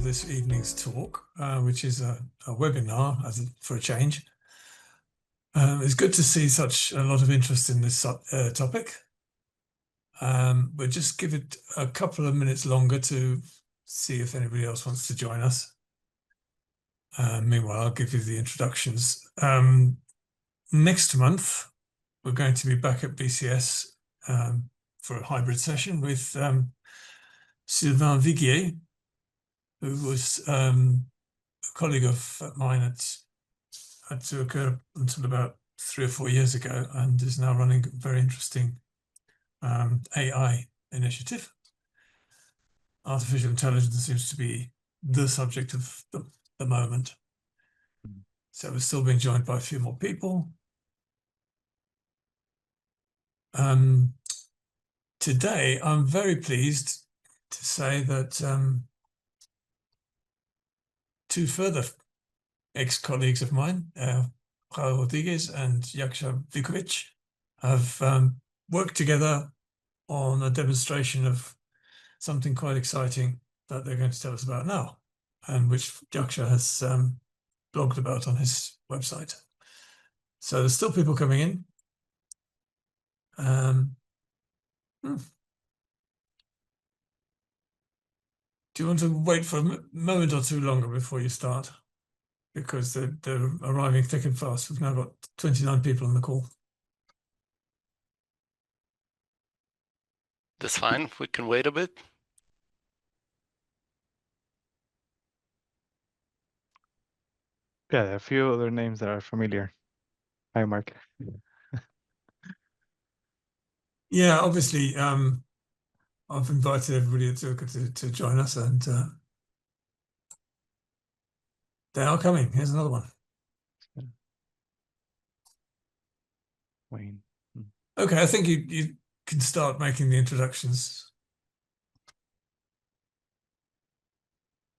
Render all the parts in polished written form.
this evening's talk, which is a webinar for a change. It's good to see such a lot of interest in this topic. We'll just give it a couple of minutes longer to see if anybody else wants to join us. Meanwhile, I'll give you the introductions. Next month, we're going to be back at BCS for a hybrid session with Sylvain Viguier, who was a colleague of mine at Vuckovic until about 3 or 4 years ago, and is now running a very interesting AI initiative. Artificial intelligence seems to be the subject of the moment. So we're still being joined by a few more people. Today, I'm very pleased to say that 2 further ex-colleagues of mine, Raul and Jaksa Vuckovic, have worked together on a demonstration of something quite exciting that they're going to tell us about now, and which Jaksa has blogged about on his website. So there's still people coming in. Do you want to wait for a moment or two longer before you start? Because they're arriving thick and fast. We've now got 29 people on the call. That's fine. We can wait a bit. Yeah, there are a few other names that are familiar. Hi, Mark. Yeah, obviously, I've invited everybody to join us, and they are coming. Here's another one. Wayne. Okay, I think you can start making the introductions,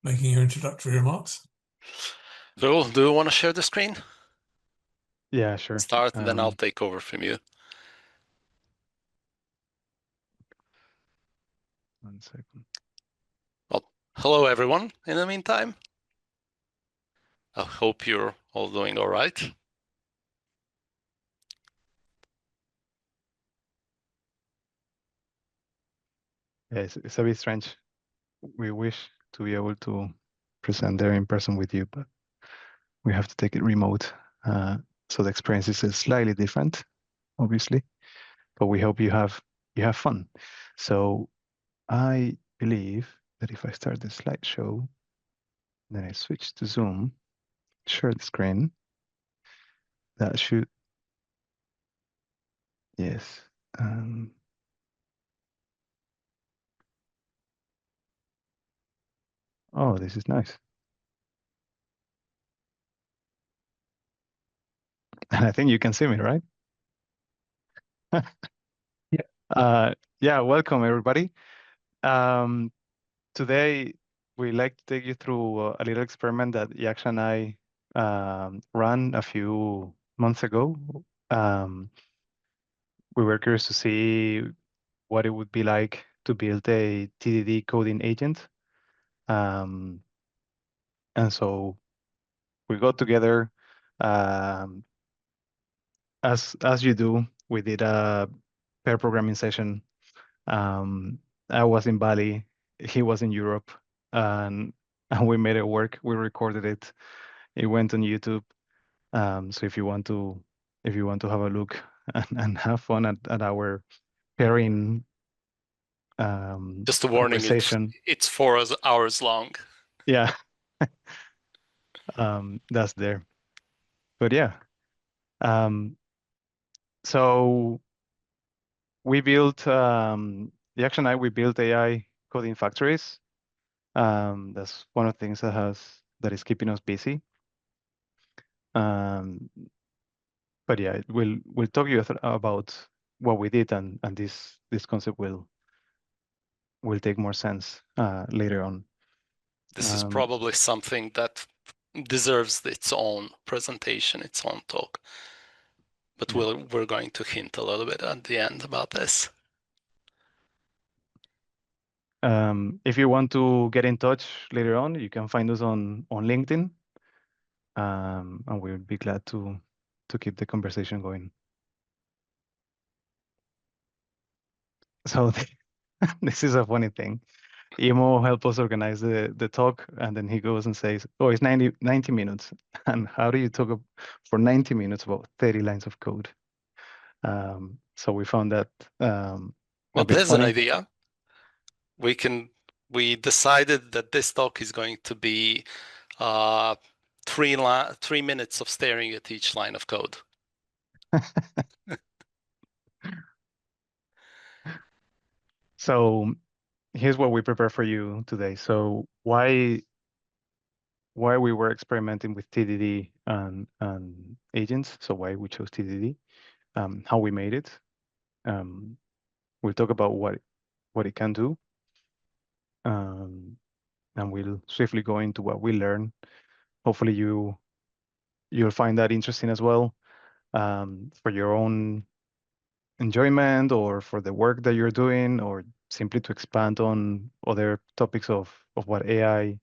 making your introductory remarks. Raul, do you want to share the screen? Yeah, sure. Start, and then I'll take over from you. 1 second. Well, hello, everyone, in the meantime. I hope you're all doing all right. Yeah, it's a bit strange. We wish to be able to present there in person with you, but we have to take it remote. So the experience is slightly different, obviously, but we hope you have fun. So I believe that if I start the slideshow, then I switch to Zoom, share the screen, that should, yes. Oh, this is nice. And I think you can see me, right? Yeah, welcome everybody. Today, we'd like to take you through a little experiment that Jaksa and I ran a few months ago. We were curious to see what it would be like to build a TDD coding agent. And so we got together, as you do, we did a pair programming session. I was in Bali, he was in Europe, and we made it work. We recorded it. It went on YouTube. So if you want to have a look and have fun at our pairing just a warning, it's 4 hours long. Yeah. That's there. But yeah. So we built Jaksa and I, we built AI coding factories. That's one of the things that is keeping us busy. But yeah, we'll talk you about what we did, and this concept will take more sense later on. This is probably something that deserves its own presentation, its own talk. But yeah, we're going to hint a little bit at the end about this. If you want to get in touch later on, you can find us on LinkedIn, and we'll be glad to keep the conversation going. So this is a funny thing. Imo helped us organize the talk, and then he goes and says, "Oh, it's 90 minutes." And how do you talk for 90 minutes about 30 lines of code? So we found that well, there's an idea. We decided that this talk is going to be 3 minutes of staring at each line of code. So here's what we prepared for you today. So why we were experimenting with TDD and agents. So why we chose TDD, how we made it. We'll talk about what it can do. And we'll swiftly go into what we learned. Hopefully you'll find that interesting as well, for your own enjoyment or for the work that you're doing, or simply to expand on other topics of what AI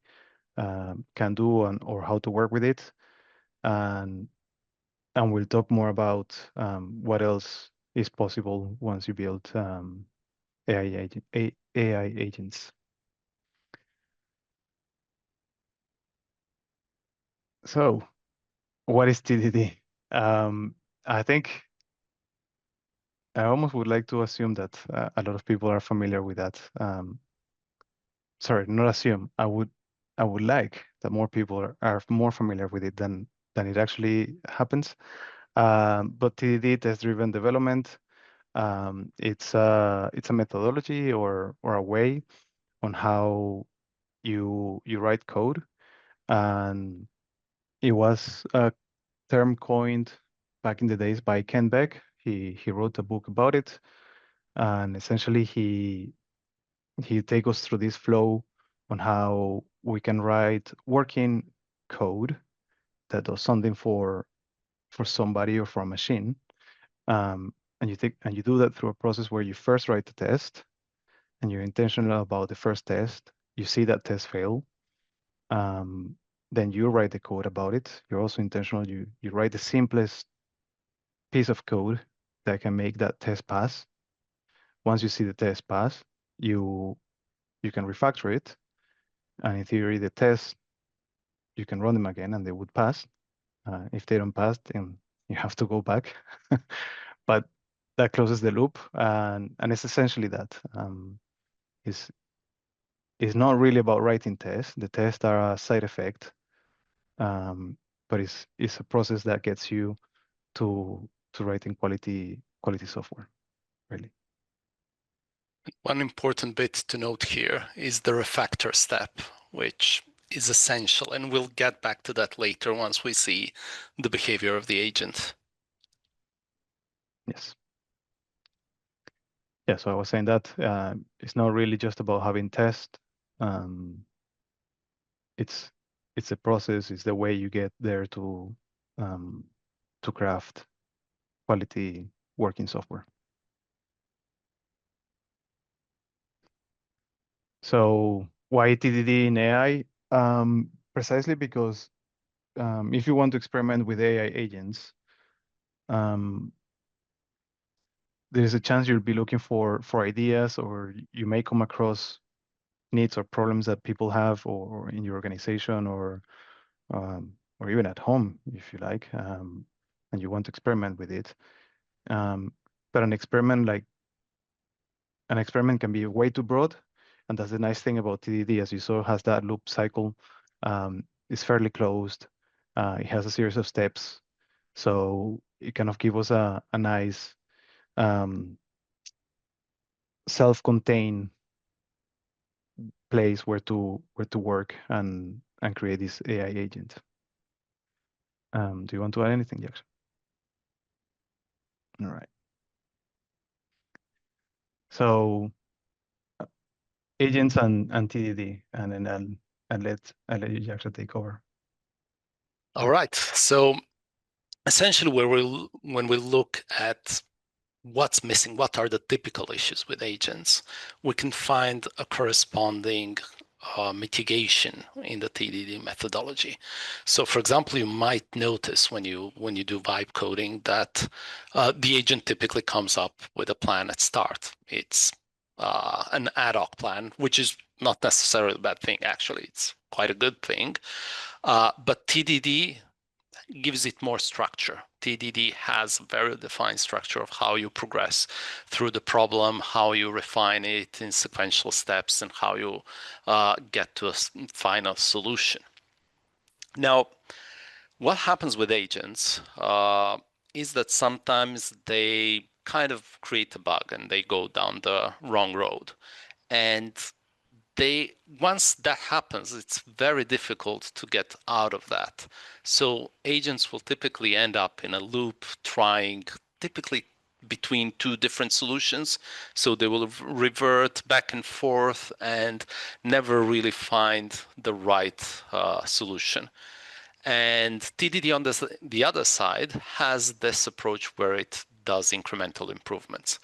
can do or how to work with it. And we'll talk more about what else is possible once you build AI agents. So what is TDD? I think I almost would like to assume that a lot of people are familiar with that. Sorry, not assume. I would like that more people are more familiar with it than it actually happens. But TDD, test-driven development, it's a methodology or a way on how you write code, and it was a term coined back in the days by Ken Beck. He wrote a book about it, and essentially he take us through this flow on how we can write working code that does something for somebody or for a machine. And you do that through a process where you first write the test, and you're intentional about the first test. You see that test fail. Then you write the code about it. You're also intentional. You write the simplest piece of code that can make that test pass. Once you see the test pass, you can refactor it. And in theory, the test, you can run them again and they would pass. If they don't pass, then you have to go back. But that closes the loop, and it's essentially that. It's not really about writing tests. The tests are a side effect, but it's a process that gets you to writing quality software, really. One important bit to note here is the refactor step, which is essential, and we'll get back to that later once we see the behavior of the agent. Yes. Yeah, so I was saying that it's not really just about having tests. It's a process. It's the way you get there to craft quality working software. So why TDD in AI? Precisely because if you want to experiment with AI agents, there's a chance you'll be looking for ideas, or you may come across needs or problems that people have, or in your organization, or even at home, if you like, and you want to experiment with it. But an experiment can be way too broad, and that's the nice thing about TDD, as you saw, has that loop cycle. It's fairly closed. It has a series of steps, so it kind of gives us a nice self-contained place where to work and create this AI agent. Do you want to add anything, Jaksa? All right. So agents and TDD, and then I'll let you, Jaksa, take over. All right. So essentially, when we look at what's missing, what are the typical issues with agents, we can find a corresponding mitigation in the TDD methodology. So, for example, you might notice when you do vibe coding that the agent typically comes up with a plan at start. It's an ad hoc plan, which is not necessarily a bad thing. Actually, it's quite a good thing. But TDD gives it more structure. TDD has a very defined structure of how you progress through the problem, how you refine it in sequential steps, and how you get to a final solution. Now, what happens with agents is that sometimes they kind of create a bug and they go down the wrong road. And once that happens, it's very difficult to get out of that. So agents will typically end up in a loop trying typically between two different solutions. So they will revert back and forth and never really find the right solution. And TDD on the other side has this approach where it does incremental improvements.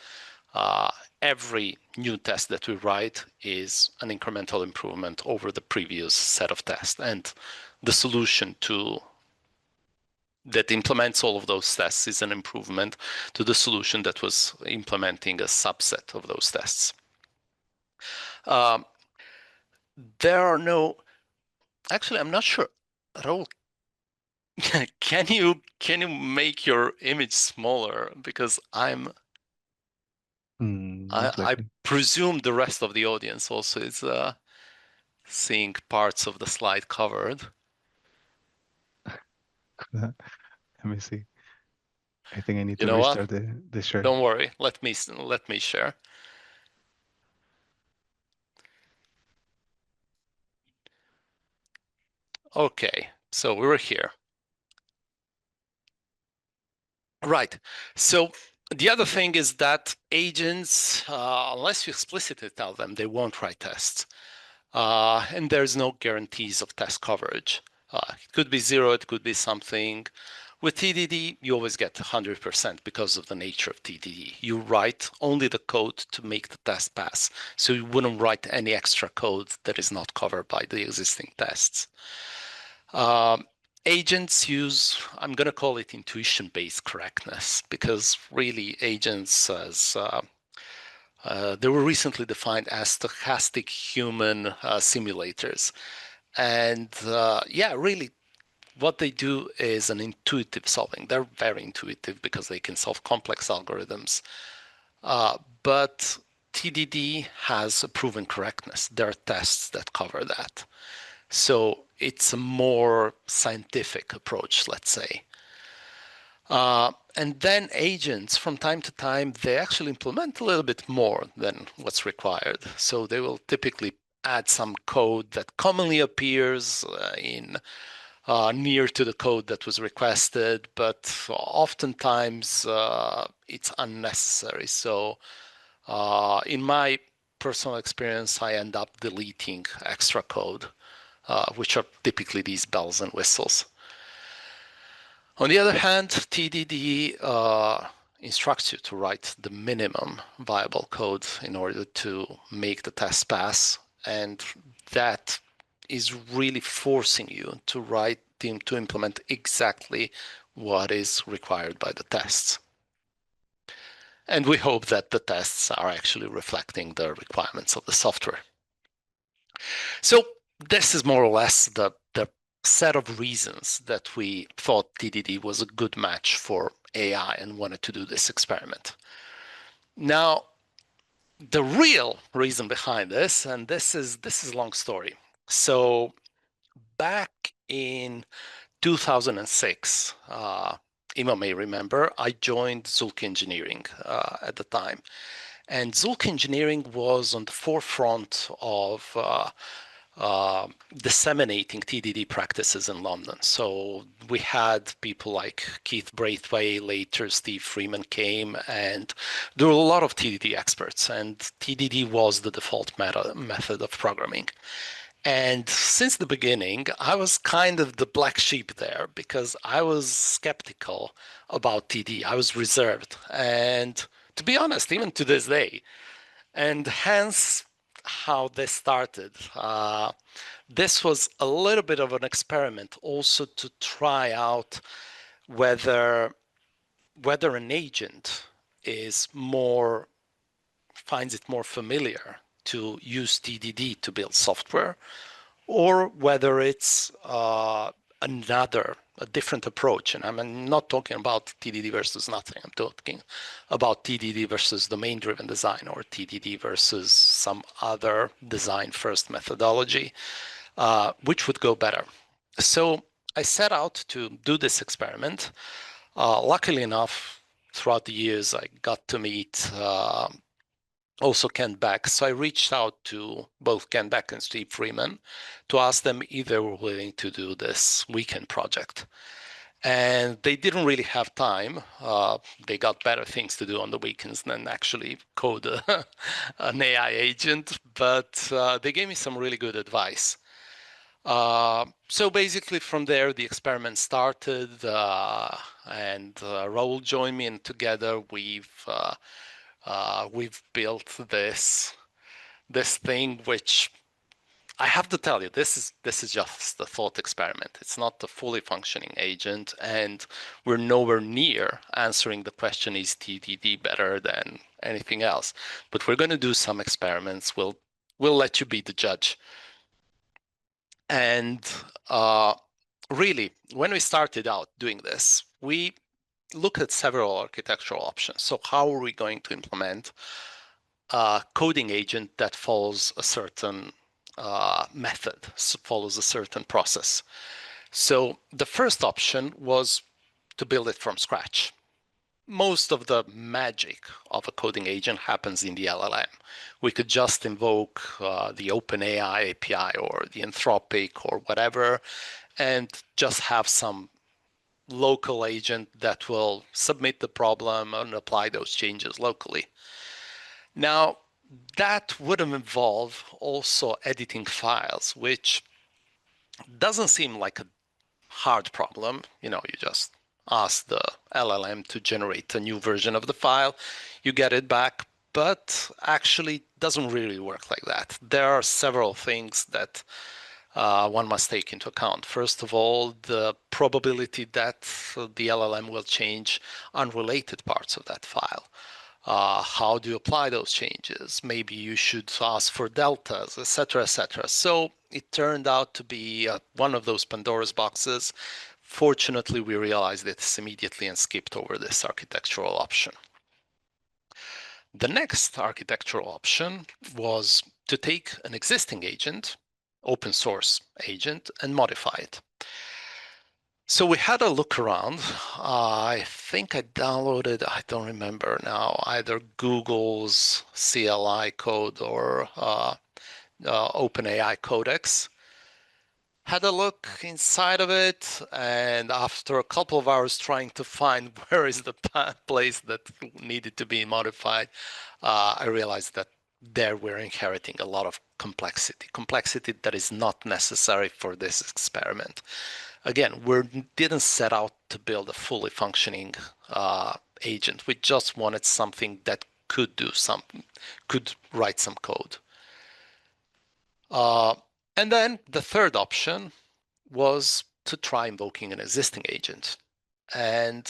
Every new test that we write is an incremental improvement over the previous set of tests. And the solution that implements all of those tests is an improvement to the solution that was implementing a subset of those tests. There are no, actually, I'm not sure. Raul, can you make your image smaller? Because I presume the rest of the audience also is seeing parts of the slide covered. Let me see. I think I need to restart the share. Don't worry. Let me share. Okay, so we were here. Right. So the other thing is that agents, unless you explicitly tell them, they won't write tests. And there's no guarantees of test coverage. It could be 0, it could be something. With TDD, you always get 100% because of the nature of TDD. You write only the code to make the test pass. So you wouldn't write any extra code that is not covered by the existing tests. Agents use, I'm going to call it intuition-based correctness, because really agents, as they were recently defined as stochastic human simulators. And yeah, really, what they do is an intuitive solving. They're very intuitive because they can solve complex algorithms. But TDD has a proven correctness. There are tests that cover that. So it's a more scientific approach, let's say. And then agents, from time to time, they actually implement a little bit more than what's required. So they will typically add some code that commonly appears in near to the code that was requested, but oftentimes it's unnecessary. So in my personal experience, I end up deleting extra code, which are typically these bells and whistles. On the other hand, TDD instructs you to write the minimum viable code in order to make the test pass, and that is really forcing you to to implement exactly what is required by the tests. And we hope that the tests are actually reflecting the requirements of the software. So this is more or less the set of reasons that we thought TDD was a good match for AI and wanted to do this experiment. Now, the real reason behind this, and this is a long story. So back in 2006, Ima may remember, I joined Zulk Engineering at the time. And Zulk Engineering was on the forefront of disseminating TDD practices in London. So we had people like Keith Braithwaite, later Steve Freeman came, and there were a lot of TDD experts, and TDD was the default method of programming. And since the beginning, I was kind of the black sheep there because I was skeptical about TD. I was reserved. And to be honest, even to this day. And hence how this started. This was a little bit of an experiment also to try out whether an agent finds it more familiar to use TDD to build software, or whether it's a different approach. And I'm not talking about TDD versus nothing. I'm talking about TDD versus domain-driven design, or TDD versus some other design-first methodology, which would go better. So I set out to do this experiment. Luckily enough, throughout the years, I got to meet also Ken Beck. So I reached out to both Ken Beck and Steve Freeman to ask them if they were willing to do this weekend project. And they didn't really have time. They got better things to do on the weekends than actually code an AI agent, but they gave me some really good advice. So basically from there, the experiment started, and Raul joined me, and together we've built this thing, which I have to tell you, this is just a thought experiment. It's not a fully functioning agent, and we're nowhere near answering the question, is TDD better than anything else? But we're going to do some experiments. We'll let you be the judge. And really, when we started out doing this, we looked at several architectural options. So how are we going to implement a coding agent that follows a certain method, follows a certain process? So the first option was to build it from scratch. Most of the magic of a coding agent happens in the LLM. We could just invoke the OpenAI API or the Anthropic or whatever, and just have some local agent that will submit the problem and apply those changes locally. Now, that would involve also editing files, which doesn't seem like a hard problem. You just ask the LLM to generate a new version of the file, you get it back, but actually doesn't really work like that. There are several things that one must take into account. First of all, the probability that the LLM will change unrelated parts of that file. How do you apply those changes? Maybe you should ask for deltas, etc., etc. So it turned out to be one of those Pandora's boxes. Fortunately, we realized this immediately and skipped over this architectural option. The next architectural option was to take an existing agent, open source agent, and modify it. So we had a look around. I think I downloaded, I don't remember now, either Google's CLI code or OpenAI Codex. Had a look inside of it, and after a couple of hours trying to find where is the place that needed to be modified, I realized that there we're inheriting a lot of complexity that is not necessary for this experiment. Again, we didn't set out to build a fully functioning agent. We just wanted something that could do something, could write some code. And then the third option was to try invoking an existing agent. And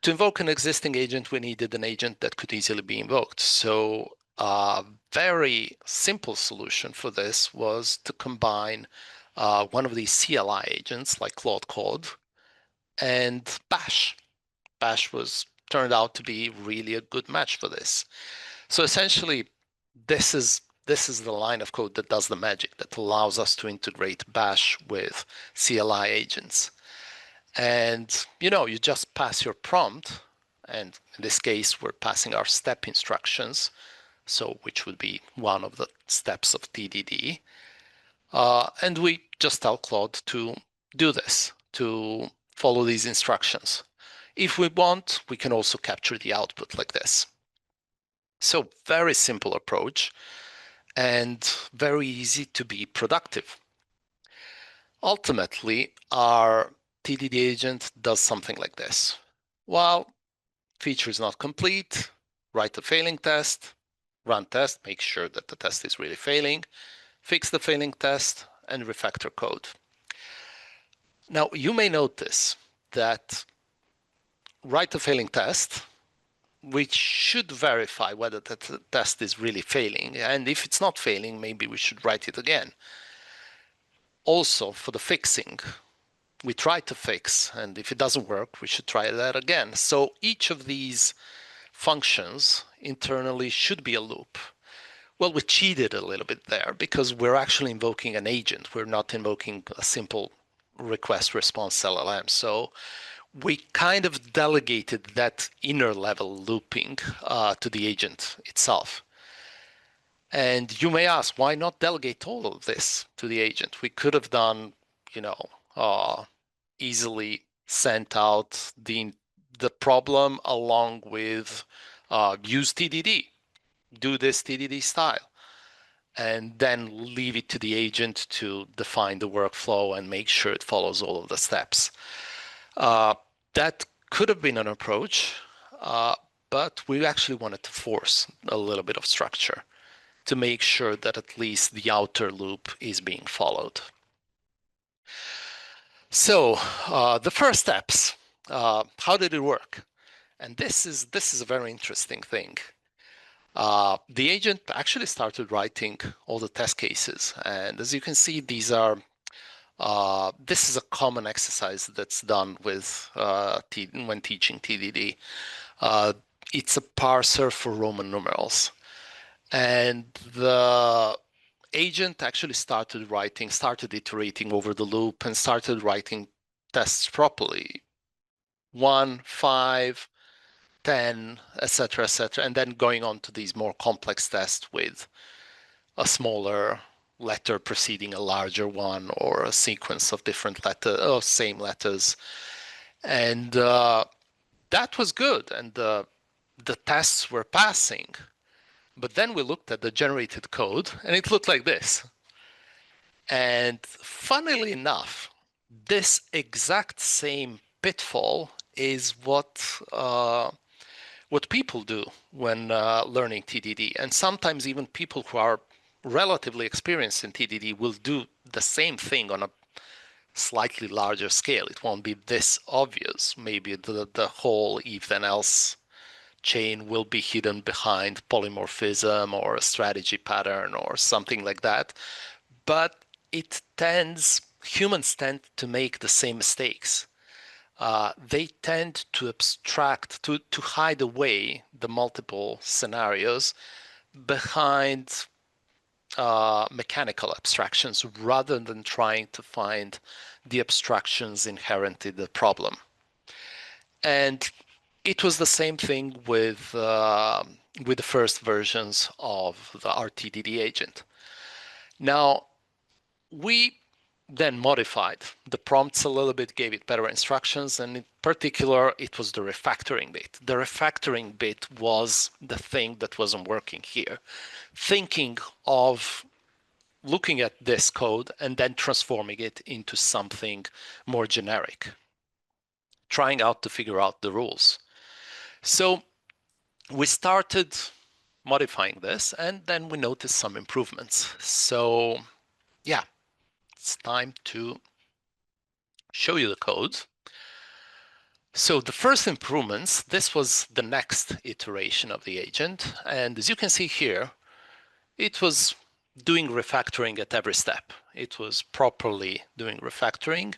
to invoke an existing agent, we needed an agent that could easily be invoked. So a very simple solution for this was to combine one of these CLI agents like Claude Code and Bash. Bash turned out to be really a good match for this. So essentially, this is the line of code that does the magic, that allows us to integrate Bash with CLI agents. And you just pass your prompt, and in this case, we're passing our step instructions, so which would be one of the steps of TDD. And we just tell Claude to do this, to follow these instructions. If we want, we can also capture the output like this. So very simple approach and very easy to be productive. Ultimately, our TDD agent does something like this. Well, feature is not complete, write a failing test, run test, make sure that the test is really failing, fix the failing test, and refactor code. Now, you may notice that write a failing test, which should verify whether the test is really failing. And if it's not failing, maybe we should write it again. Also, for the fixing, we try to fix, and if it doesn't work, we should try that again. So each of these functions internally should be a loop. Well, we cheated a little bit there because we're actually invoking an agent. We're not invoking a simple request response LLM. So we kind of delegated that inner level looping to the agent itself. And you may ask, why not delegate all of this to the agent? We could have done, easily sent out the problem along with use TDD, do this TDD style, and then leave it to the agent to define the workflow and make sure it follows all of the steps. That could have been an approach, but we actually wanted to force a little bit of structure to make sure that at least the outer loop is being followed. So the first steps, how did it work? And this is a very interesting thing. The agent actually started writing all the test cases, and as you can see, these are this is a common exercise that's done with when teaching TDD. It's a parser for Roman numerals, and the agent actually started iterating over the loop and started writing tests properly. 1, 5, 10, etc., and then going on to these more complex tests with a smaller letter preceding a larger one or a sequence of different letters or same letters. And that was good, and the tests were passing. But then we looked at the generated code, and it looked like this. And funnily enough, this exact same pitfall is what people do when learning TDD. And sometimes even people who are relatively experienced in TDD will do the same thing on a slightly larger scale. It won't be this obvious. Maybe the whole if then else chain will be hidden behind polymorphism or a strategy pattern or something like that. But humans tend to make the same mistakes. They tend to abstract, to hide away the multiple scenarios behind mechanical abstractions rather than trying to find the abstractions inherent in the problem. And it was the same thing with the first versions of the RTDD agent. Now, we then modified the prompts a little bit, gave it better instructions, and in particular, it was the refactoring bit. The refactoring bit was the thing that wasn't working here. Thinking of looking at this code and then transforming it into something more generic, trying out to figure out the rules. So we started modifying this, and then we noticed some improvements. So yeah, it's time to show you the code. So the first improvements, this was the next iteration of the agent. And as you can see here, it was doing refactoring at every step. It was properly doing refactoring.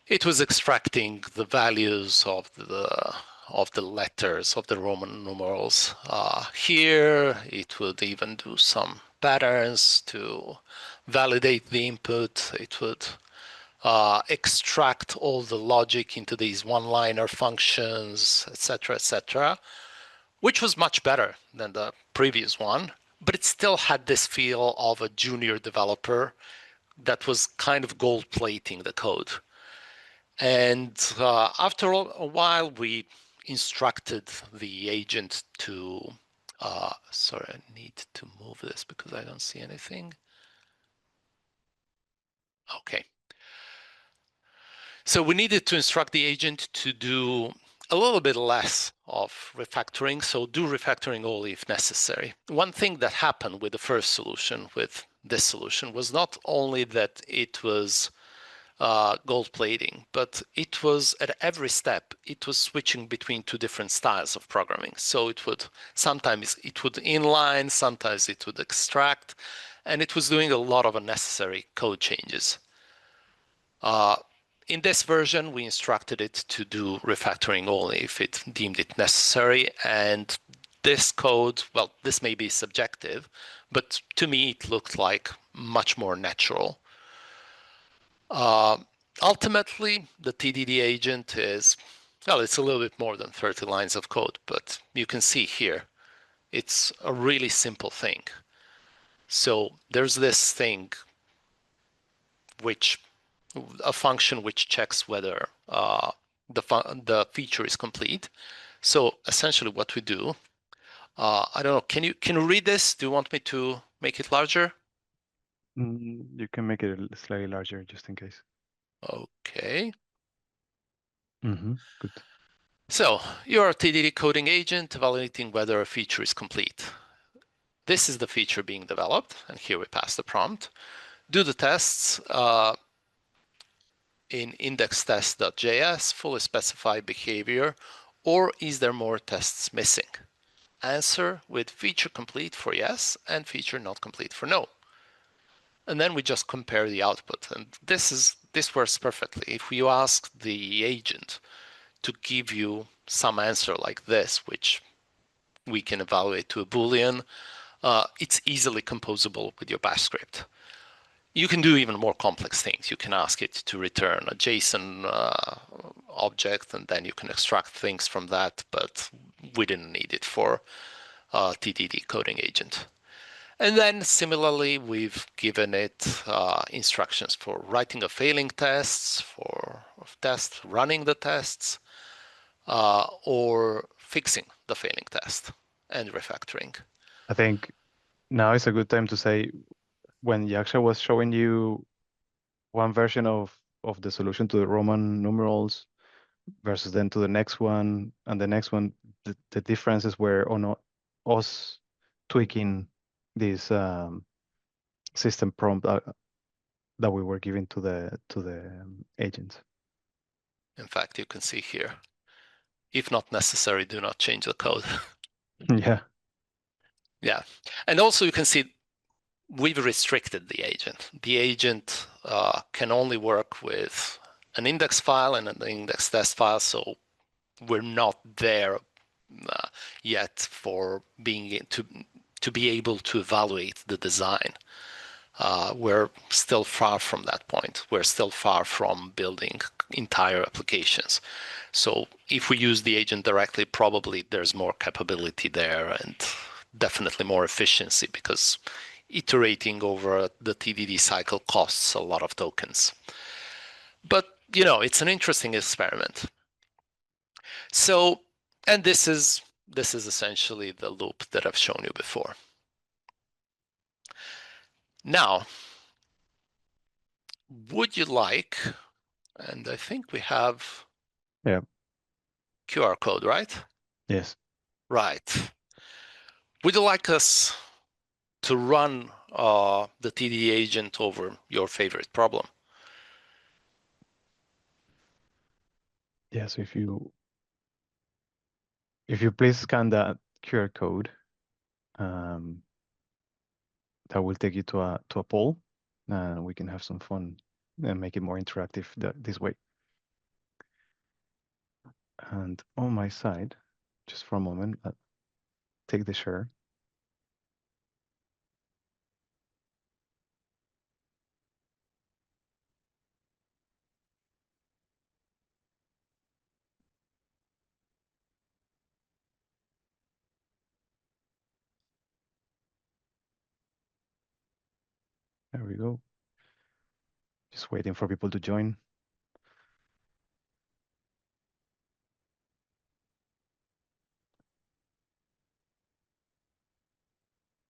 It was extracting the values of the letters of the Roman numerals. Here, it would even do some patterns to validate the input. It would extract all the logic into these one-liner functions, etc., which was much better than the previous one, but it still had this feel of a junior developer that was kind of gold-plating the code. And after a while, we instructed the agent to, sorry, I need to move this because I don't see anything. Okay. So we needed to instruct the agent to do a little bit less of refactoring, so do refactoring only if necessary. One thing that happened with the first solution, with this solution, was not only that it was gold plating, but it was at every step, it was switching between two different styles of programming. So it would sometimes it would inline, sometimes it would extract, and it was doing a lot of unnecessary code changes. In this version, we instructed it to do refactoring only if it deemed it necessary. And this code, well, this may be subjective, but to me, it looked like much more natural. Ultimately, the TDD agent is, well, it's a little bit more than 30 lines of code, but you can see here, it's a really simple thing. So there's this thing, a function which checks whether the feature is complete. So essentially what we do, I don't know, can you read this? Do you want me to make it larger? You can make it slightly larger just in case. Okay. Good. So you're a TDD coding agent evaluating whether a feature is complete. This is the feature being developed, and here we pass the prompt. Do the tests in index.test.js, fully specify behavior, or is there more tests missing? Answer with feature complete for yes and feature not complete for no. And then we just compare the output. And this works perfectly. If you ask the agent to give you some answer like this, which we can evaluate to a Boolean, it's easily composable with your bash script. You can do even more complex things. You can ask it to return a JSON object, and then you can extract things from that, but we didn't need it for TDD coding agent. And then similarly, we've given it instructions for writing a failing tests, for running the tests, or fixing the failing test and refactoring. I think now is a good time to say, when Jaksa was showing you one version of the solution to the Roman numerals versus then to the next one and the next one, the differences were on us tweaking this system prompt that we were giving to the agents. In fact, you can see here, if not necessary, do not change the code. Yeah. Yeah. And also you can see we've restricted the agent. The agent can only work with an index file and an index test file, so we're not there yet for being to be able to evaluate the design. We're still far from that point. We're still far from building entire applications. So if we use the agent directly, probably there's more capability there and definitely more efficiency, because iterating over the TDD cycle costs a lot of tokens. But, you know, it's an interesting experiment. So, and this is essentially the loop that I've shown you before. Now, would you like, and I think we have QR code, right? Yes. Right. Would you like us to run the TDD agent over your favorite problem? Yeah, so if you please scan that QR code, that will take you to a poll, and we can have some fun and make it more interactive this way. And on my side, just for a moment, take the share. There we go. Just waiting for people to join.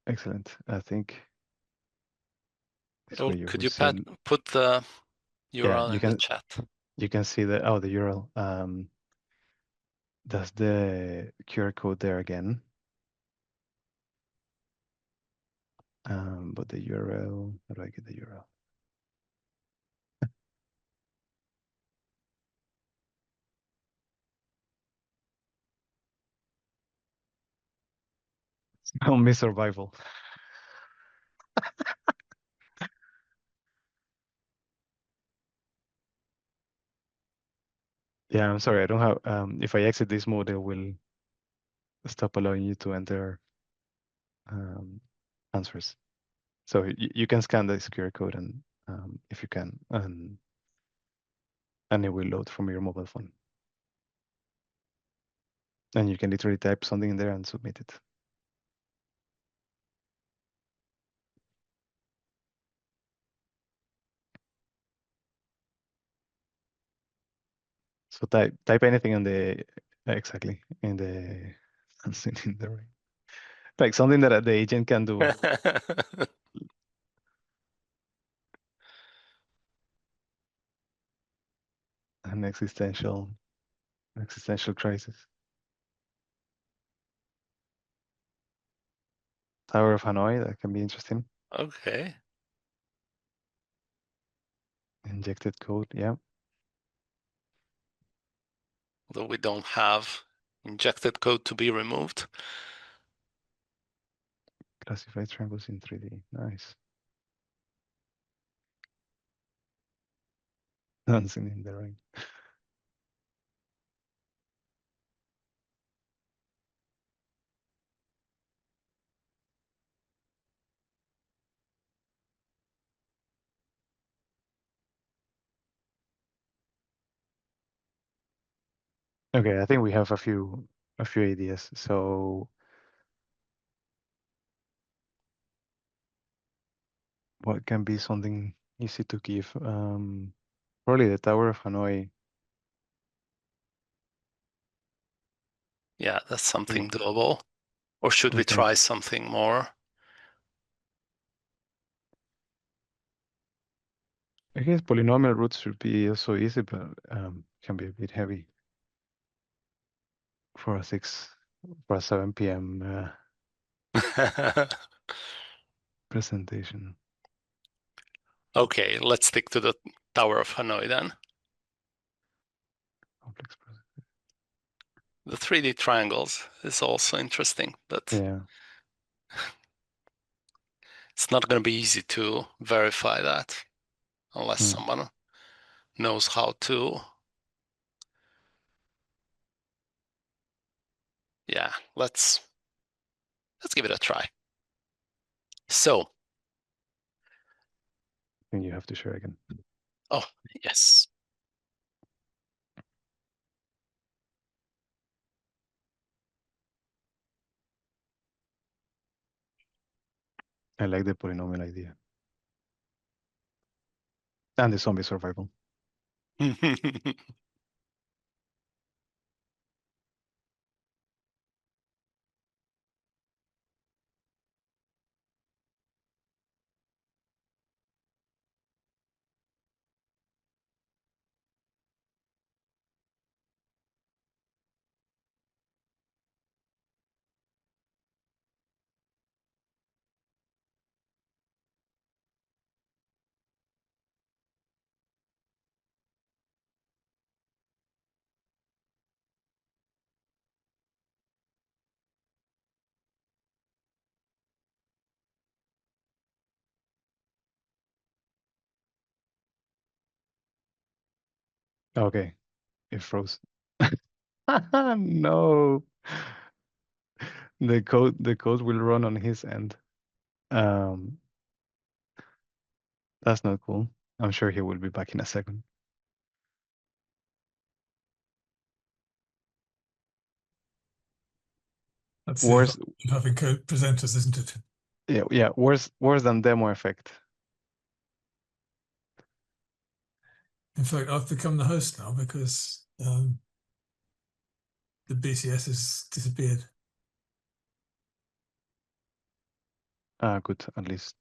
Excellent. I think this way Could you put the URL in the chat? You can see the URL. That's the QR code there again. But the URL, how do I get the URL? Zombie survival. Yeah, I'm sorry, I don't have, if I exit this mode, it will stop allowing you to enter answers. So you can scan this QR code and if you can, and it will load from your mobile phone. And you can literally type something in there and submit it. So type anything in the exactly in the right. Like something that the agent can do. An existential crisis. Tower of Hanoi, that can be interesting. Okay. Injected code, yeah. Although we don't have injected code to be removed. Classified triangles in 3D, nice. Dancing in the rain. Okay, I think we have a few ideas. So what can be something easy to give? Probably the Tower of Hanoi. Yeah, that's something doable. Or should we can try something more? I guess polynomial roots should be also easy, but can be a bit heavy for a 7 p.m. Presentation. Okay, let's stick to the Tower of Hanoi then. Complex The 3D triangles is also interesting, but yeah. it's not going to be easy to verify that unless someone knows how to. Yeah, let's give it a try. So, I think you have to share again. oh, yes. I like the polynomial idea. And the zombie survival. Okay, it froze. No, the code will run on his end. That's not cool. I'm sure he will be back in a second. That's Worse, having presenters, isn't it? yeah, worse than demo effect. In fact, I've become the host now because the BCS has disappeared. Good, at least.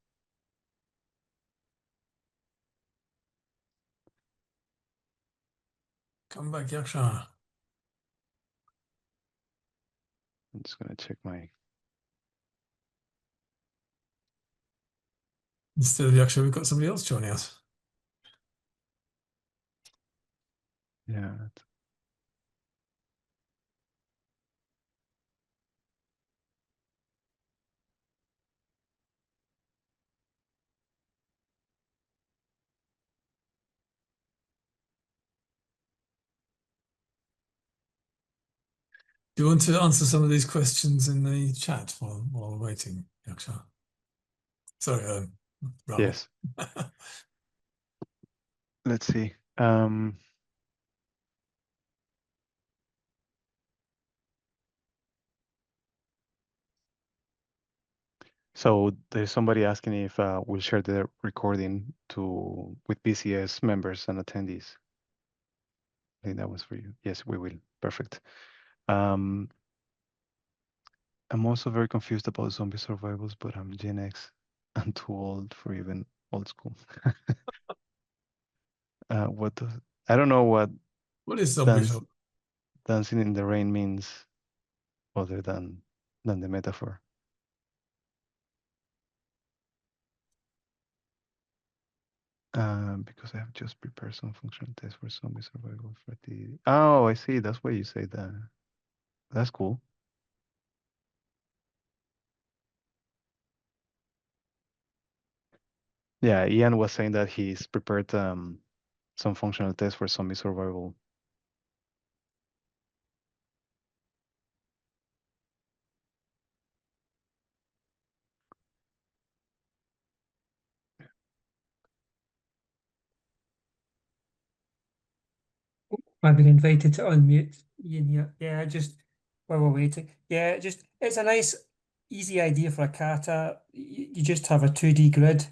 Come back, Jaksa. I'm just gonna check my. Instead of Jaksa, we've got somebody else joining us. Yeah. Do you want to answer some of these questions in the chat while we're waiting, Jaksa? Sorry, Raul. Yes. Let's see. So there's somebody asking if we'll share the recording with BCS members and attendees. I think that was for you. Yes, we will. Perfect. I'm also very confused about zombie survivals, but I'm Gen X and too old for even old school. I don't know what is zombie? dancing in the rain means other than the metaphor. Because I have just prepared some functional tests for zombie survival for the. Oh, I see. That's why you say that. That's cool. Yeah, Ian was saying that he's prepared some functional tests for zombie survival. I've been invited to unmute Ian here. Yeah, just while we're waiting. Yeah, it's a nice, easy idea for a kata. You just have a 2D grid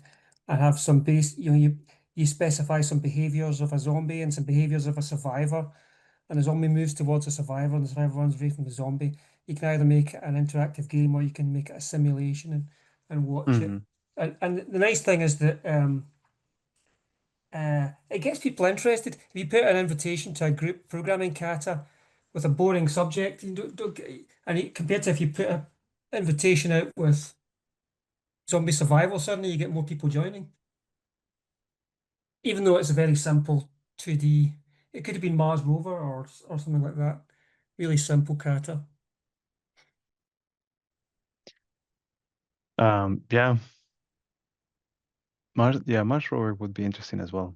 and have some base. You specify some behaviors of a zombie and some behaviors of a survivor, and the zombie moves towards the survivor, and the survivor runs away from the zombie. You can either make it an interactive game or you can make it a simulation and watch it. And the nice thing is that it gets people interested. If you put an invitation to a group programming kata with a boring subject, you don't get, compared to if you put an invitation out with zombie survival, suddenly you get more people joining. Even though it's a very simple 2D, it could have been Mars rover or something like that. Really simple kata. Yeah. Mars rover would be interesting as well.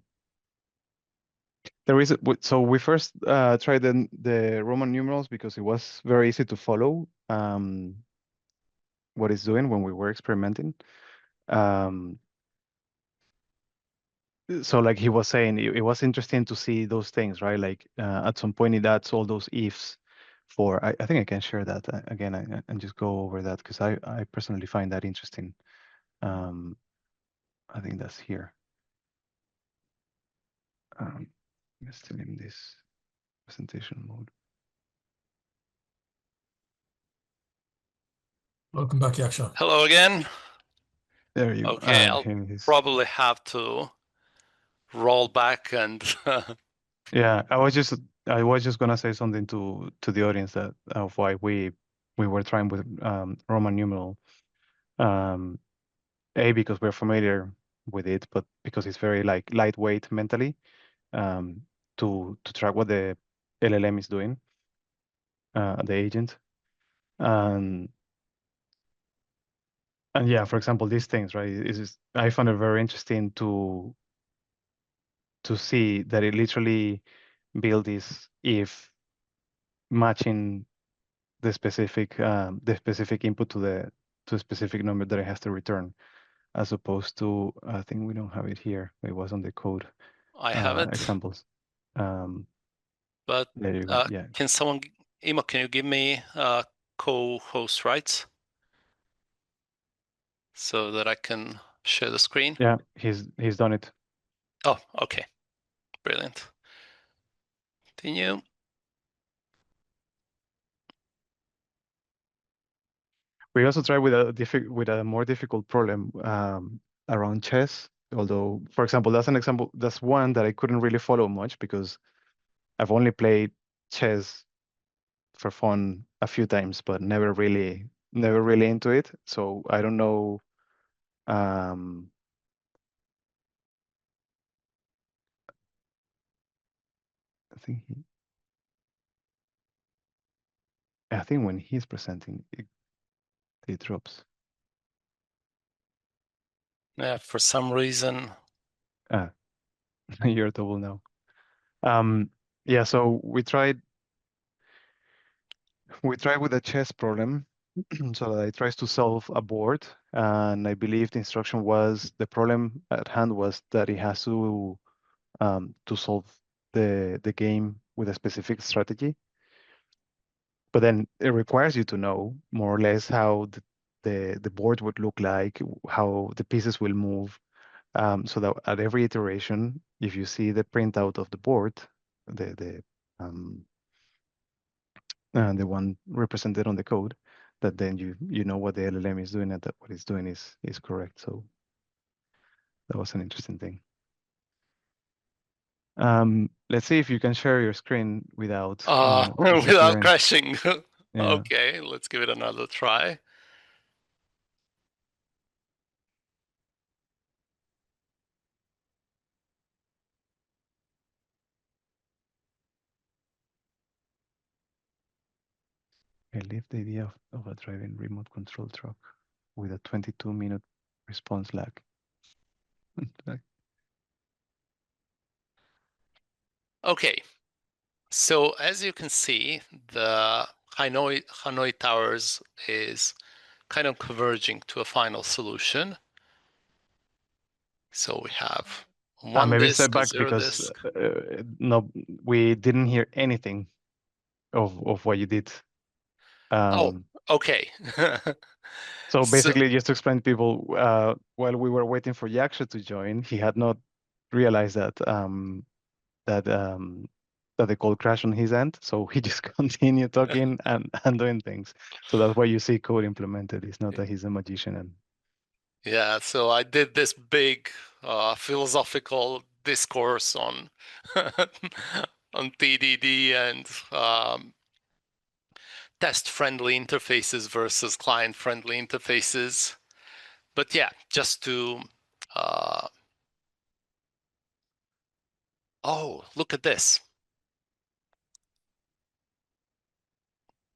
So we first tried the Roman numerals because it was very easy to follow what it's doing when we were experimenting. So like he was saying, it was interesting to see those things, right? Like at some point it adds all those ifs for, I think I can share that again and just go over that because I personally find that interesting. I think that's here. I'm still in this presentation mode. Welcome back, Jaksa. Hello again. There you go. Okay, I'll probably have to roll back and yeah, I was just gonna say something to the audience that of why we were trying with Roman numeral. Because we're familiar with it, but because it's very like lightweight mentally to track what the LLM is doing, the agent. And yeah, for example, these things, right? I found it very interesting to see that it literally built this if matching the specific input to the specific number that it has to return, as opposed to I think we don't have it here. It was on the code. I have it. Examples. But there you go. Yeah. Can someone, Imo, can you give me co-host rights so that I can share the screen? Yeah, he's done it. Oh, okay. Brilliant. Continue. We also tried with a more difficult problem around chess. Although, for example, that's one that I couldn't really follow much because I've only played chess for fun a few times, but never really into it. So I don't know. I think when he's presenting, it drops. Yeah, for some reason. You're double now. Yeah, so we tried with a chess problem. So that it tries to solve a board, and I believe the instruction was, the problem at hand was that it has to solve the game with a specific strategy. But then it requires you to know more or less how the board would look like, how the pieces will move, so that at every iteration, if you see the printout of the board, the one represented on the code, that then you know what the LLM is doing and that what it's doing is correct. So that was an interesting thing. Let's see if you can share your screen without without crashing. Yeah. Okay, let's give it another try. I leave the idea of a driving remote control truck with a 22-minute response lag. Okay, so as you can see, the Hanoi Towers is kind of converging to a final solution. So we have one maybe disk, step back zero because disk. no, we didn't hear anything of what you did. Okay. So basically, just to explain to people, while we were waiting for Jaksa to join, he had not realized that that the call crashed on his end. So he just continued talking and doing things. So that's why you see code implemented. It's not that he's a magician. And yeah, so I did this big philosophical discourse on on TDD and test-friendly interfaces versus client-friendly interfaces. But yeah, just to oh, look at this.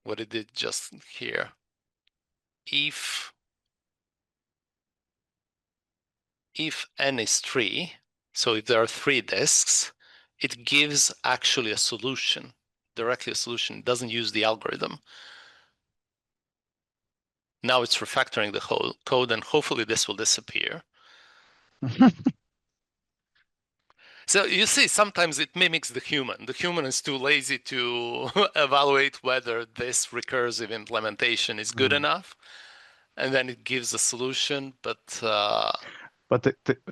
What it did just here. If n is 3, so if there are 3 disks, it gives actually a solution, directly a solution. It doesn't use the algorithm. Now it's refactoring the whole code, and hopefully this will disappear. So you see, sometimes it mimics the human. The human is too lazy to evaluate whether this recursive implementation is good enough, and then it gives a solution. But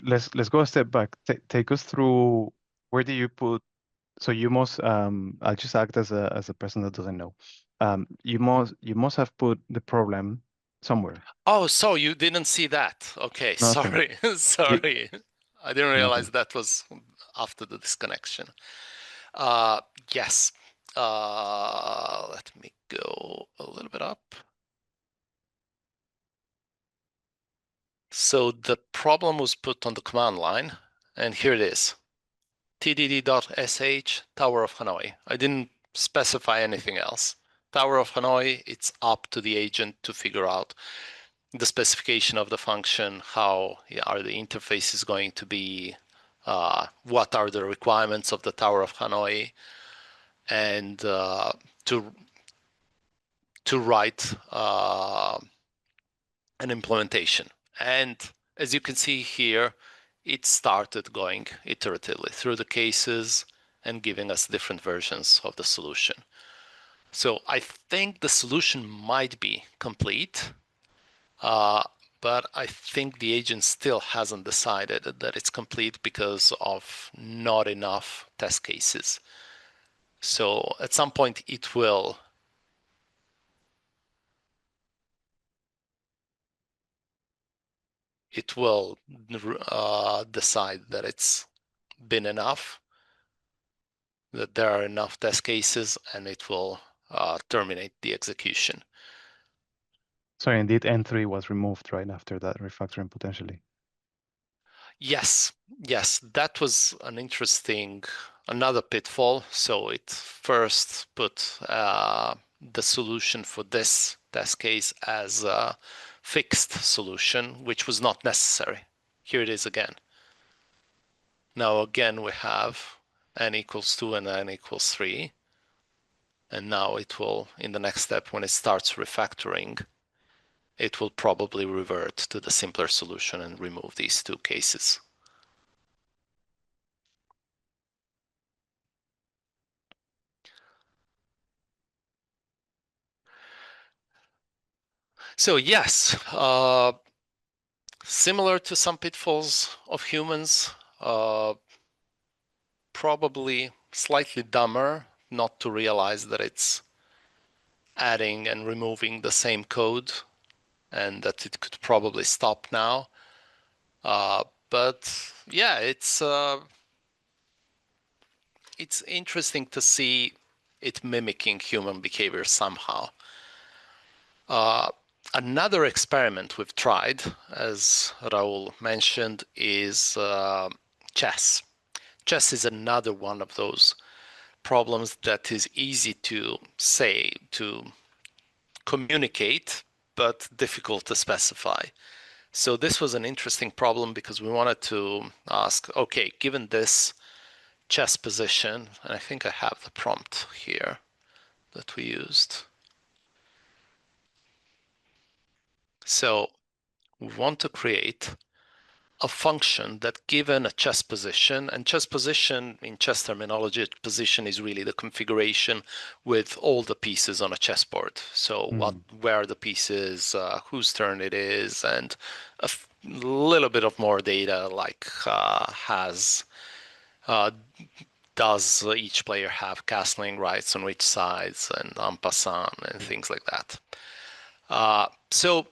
let's go a step back. Take us through, where do you put? So you must. I'll just act as a person that doesn't know. You must have put the problem somewhere. oh, so you didn't see that? Okay, Nothing. sorry, sorry. I didn't realize Nothing. that was after the disconnection. Yes. Let me go a little bit up. So the problem was put on the command line, and here it is. tdd.sh Tower of Hanoi. I didn't specify anything else. Tower of Hanoi, it's up to the agent to figure out the specification of the function, how are the interfaces going to be, what are the requirements of the Tower of Hanoi, and to write an implementation. And as you can see here, it started going iteratively through the cases and giving us different versions of the solution. So I think the solution might be complete, but I think the agent still hasn't decided that it's complete because of not enough test cases. So at some point it will decide that it's been enough, that there are enough test cases, and it will terminate the execution. Sorry, indeed, N3 was removed right after that refactoring potentially. Yes, that was an interesting, another pitfall. So it first put the solution for this test case as a fixed solution, which was not necessary. Here it is again. Now again, we have n equals 2 and n equals 3. And now it will, in the next step, when it starts refactoring, it will probably revert to the simpler solution and remove these two cases. So yes, similar to some pitfalls of humans, probably slightly dumber not to realize that it's adding and removing the same code and that it could probably stop now. But yeah, it's interesting to see it mimicking human behavior somehow. Another experiment we've tried, as Raul mentioned, is chess. Chess is another one of those problems that is easy to say, to communicate, but difficult to specify. So this was an interesting problem because we wanted to ask, okay, given this chess position, and I think I have the prompt here that we used. So we want to create a function that given a chess position, and chess position in chess terminology, position is really the configuration with all the pieces on a chessboard. So where the pieces, whose turn it is, and a little bit of more data like does each player have castling rights on which sides and en passant and things like that. So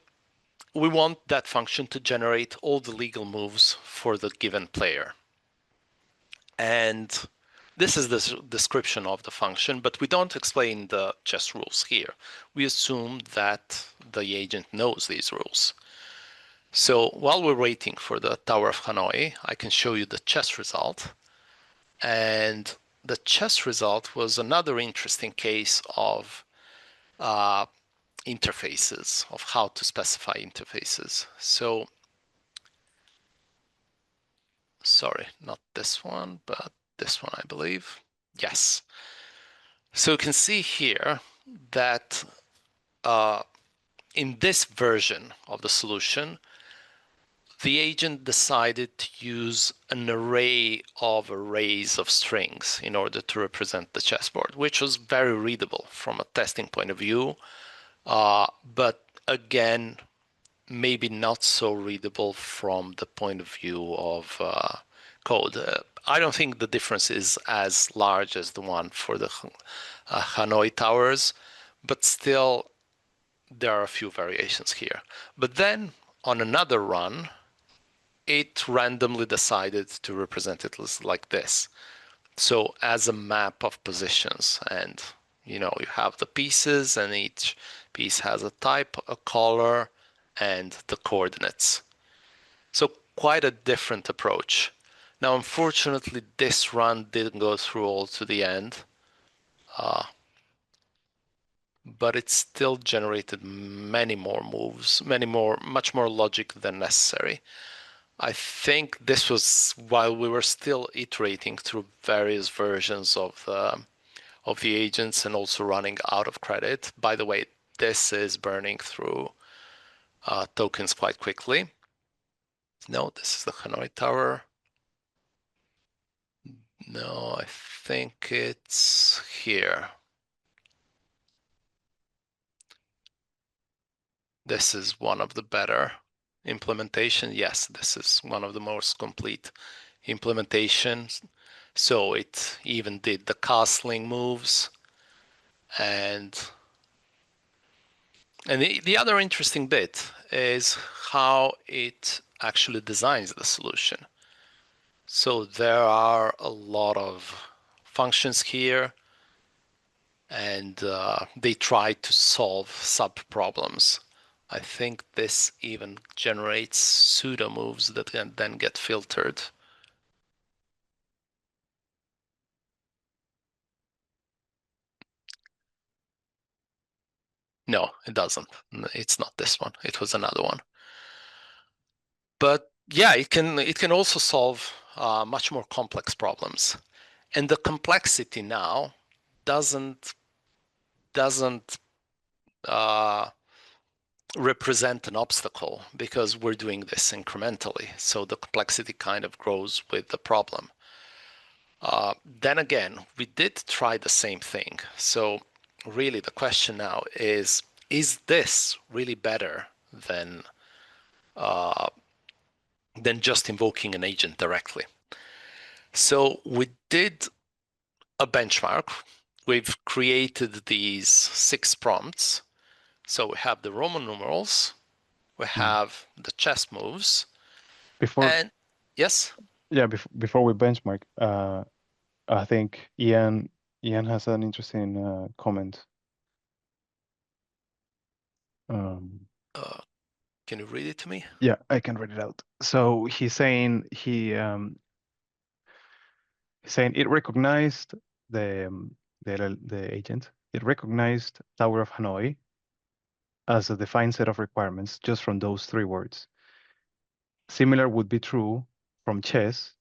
we want that function to generate all the legal moves for the given player. And this is the description of the function, but we don't explain the chess rules here. We assume that the agent knows these rules. So while we're waiting for the Tower of Hanoi, I can show you the chess result. And the chess result was another interesting case of interfaces, of how to specify interfaces. So, sorry, not this one, but this one, I believe. Yes. So you can see here that in this version of the solution, the agent decided to use an array of arrays of strings in order to represent the chessboard, which was very readable from a testing point of view, but again, maybe not so readable from the point of view of code. I don't think the difference is as large as the one for the Hanoi towers, but still there are a few variations here. But then on another run, it randomly decided to represent it like this. So as a map of positions, and you have the pieces, and each piece has a type, a color, and the coordinates. So quite a different approach. Now, unfortunately, this run didn't go through all to the end, but it still generated many more moves, much more logic than necessary. I think this was while we were still iterating through various versions of the agents and also running out of credit. By the way, this is burning through tokens quite quickly. No, this is the Hanoi Tower. No, I think it's here. This is one of the better implementation. Yes, this is one of the most complete implementations. So it even did the castling moves. And the other interesting bit is how it actually designs the solution. So there are a lot of functions here. and they try to solve sub-problems. I think this even generates pseudo moves that can then get filtered. No, it doesn't. It's not this one. It was another one. But yeah, it can also solve much more complex problems. And the complexity now doesn't represent an obstacle because we're doing this incrementally. So the complexity kind of grows with the problem. Then again, we did try the same thing. So really the question now is this really better than just invoking an agent directly? So we did a benchmark. We've created these 6 prompts. So we have the Roman numerals, we have the chess moves, and yes? Yeah, before we benchmark, I think Ian has an interesting comment. Can you read it to me? Yeah, I can read it out. So he's saying it recognized the agent. It recognized Tower of Hanoi as a defined set of requirements just from those 3 words. Similar would be true from chess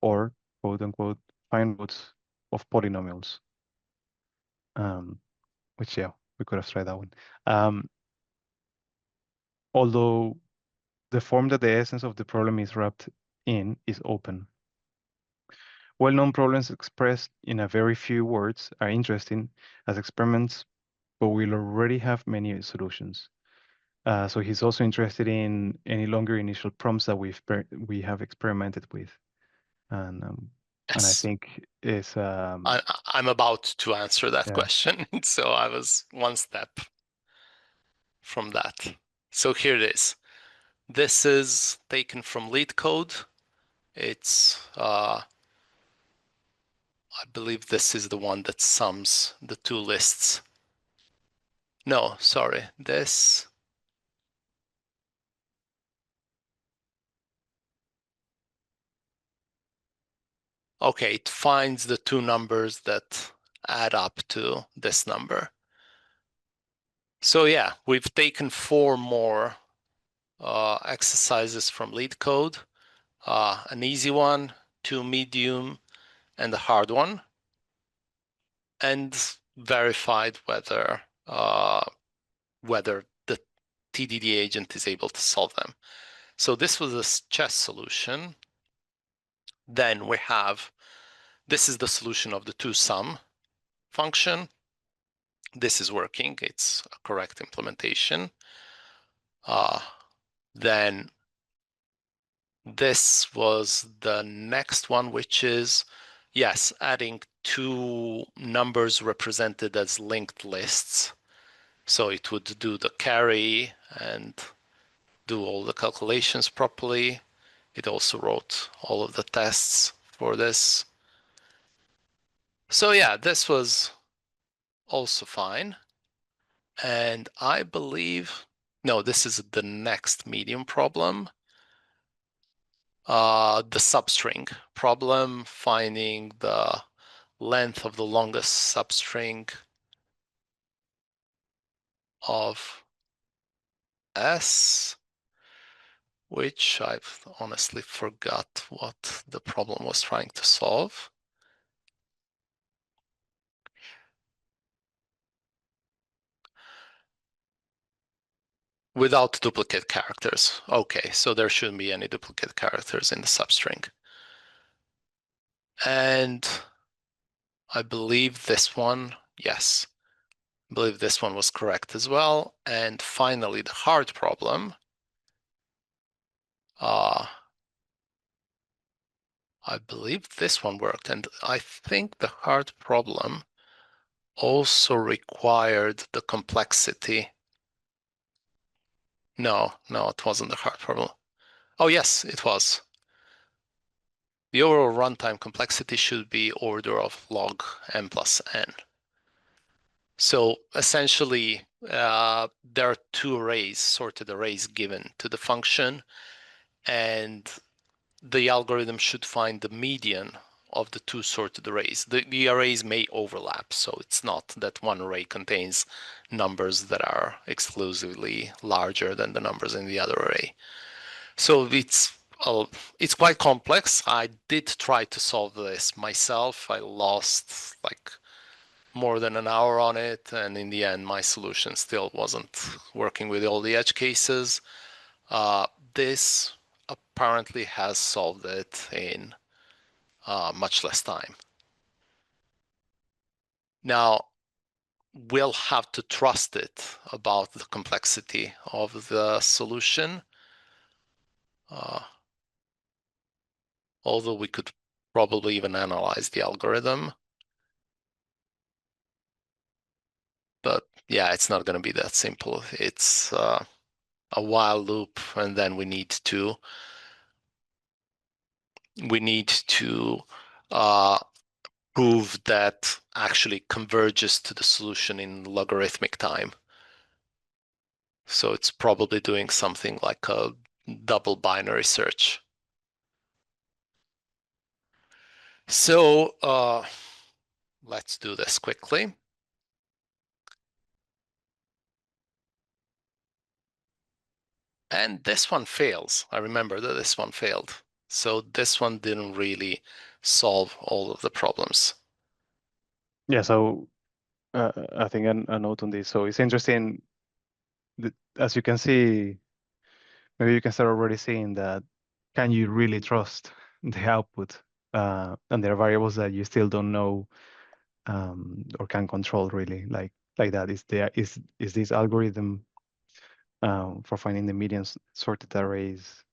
or quote unquote fine roots of polynomials. Which yeah, we could have tried that one. Although the form that the essence of the problem is wrapped in is open. Well-known problems expressed in a very few words are interesting as experiments, but we'll already have many solutions. So he's also interested in any longer initial prompts that we have experimented with, and I think is I'm about to answer that question, so I was one step from that. So here it is. This is taken from LeetCode. It's I believe this is the one that sums the 2 lists. No, sorry, this. Okay, it finds the 2 numbers that add up to this number. So yeah, we've taken 4 more exercises from LeetCode, an easy one, 2 medium, and a hard one, and verified whether the TDD agent is able to solve them. So this was a chess solution. Then we have, this is the solution of the 2sum function. This is working, it's a correct implementation. Then this was the next one, which is, yes, adding 2 numbers represented as linked lists. So it would do the carry and do all the calculations properly. It also wrote all of the tests for this. So yeah, this was also fine. And I believe, no, this is the next medium problem. The substring problem, finding the length of the longest substring of S, which I've honestly forgot what the problem was trying to solve. Without duplicate characters. Okay, so there shouldn't be any duplicate characters in the substring. And I believe this one, yes, I believe this one was correct as well. And finally, the hard problem. I believe this one worked, and I think the hard problem also required the complexity. No, it wasn't the hard problem. Oh yes, it was. The overall runtime complexity should be order of log n plus n. So essentially, there are two arrays, sorted arrays given to the function, and the algorithm should find the median of the two sorted arrays. The arrays may overlap, so it's not that one array contains numbers that are exclusively larger than the numbers in the other array. So it's quite complex. I did try to solve this myself. I lost like more than an hour on it, and in the end my solution still wasn't working with all the edge cases. This apparently has solved it in much less time. Now we'll have to trust it about the complexity of the solution, although we could probably even analyze the algorithm. But yeah, it's not going to be that simple. It's a while loop, and then we need to prove that actually converges to the solution in logarithmic time. So it's probably doing something like a double binary search. So let's do this quickly. And this one fails. I remember that this one failed. So this one didn't really solve all of the problems. Yeah, so I think a note on this. So it's interesting that, as you can see, maybe you can start already seeing that, can you really trust the output? And there are variables that you still don't know or can control really, like that. Is this algorithm for finding the median sorted arrays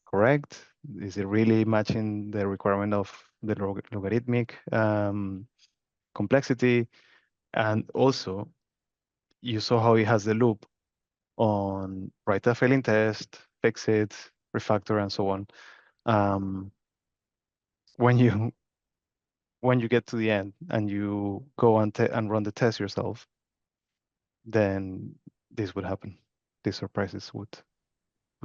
correct? Is it really matching the requirement of the logarithmic complexity? And also, you saw how it has the loop on write a failing test, fix it, refactor, and so on. When you get to the end and you go and run the test yourself, then this would happen. These surprises would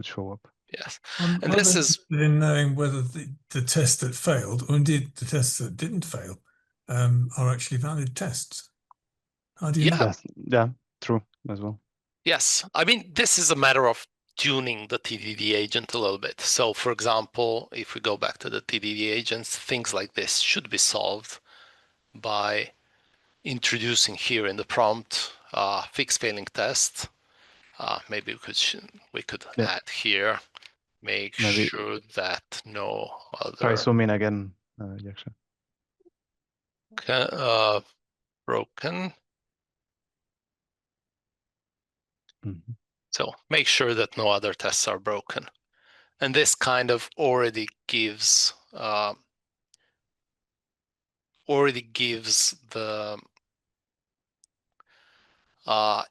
show up. Yes, I'm and this is interested in knowing whether the tests that failed, or indeed the tests that didn't fail, are actually valid tests. How do you know? Yeah, true as well. Yes, I mean, this is a matter of tuning the TDD agent a little bit. So for example, if we go back to the TDD agents, things like this should be solved by introducing here in the prompt fix failing test. Maybe we could Yeah. add here, make Maybe sure that no try other zoom in again, Jaksa. broken. Mm-hmm. So make sure that no other tests are broken. And this kind of already gives the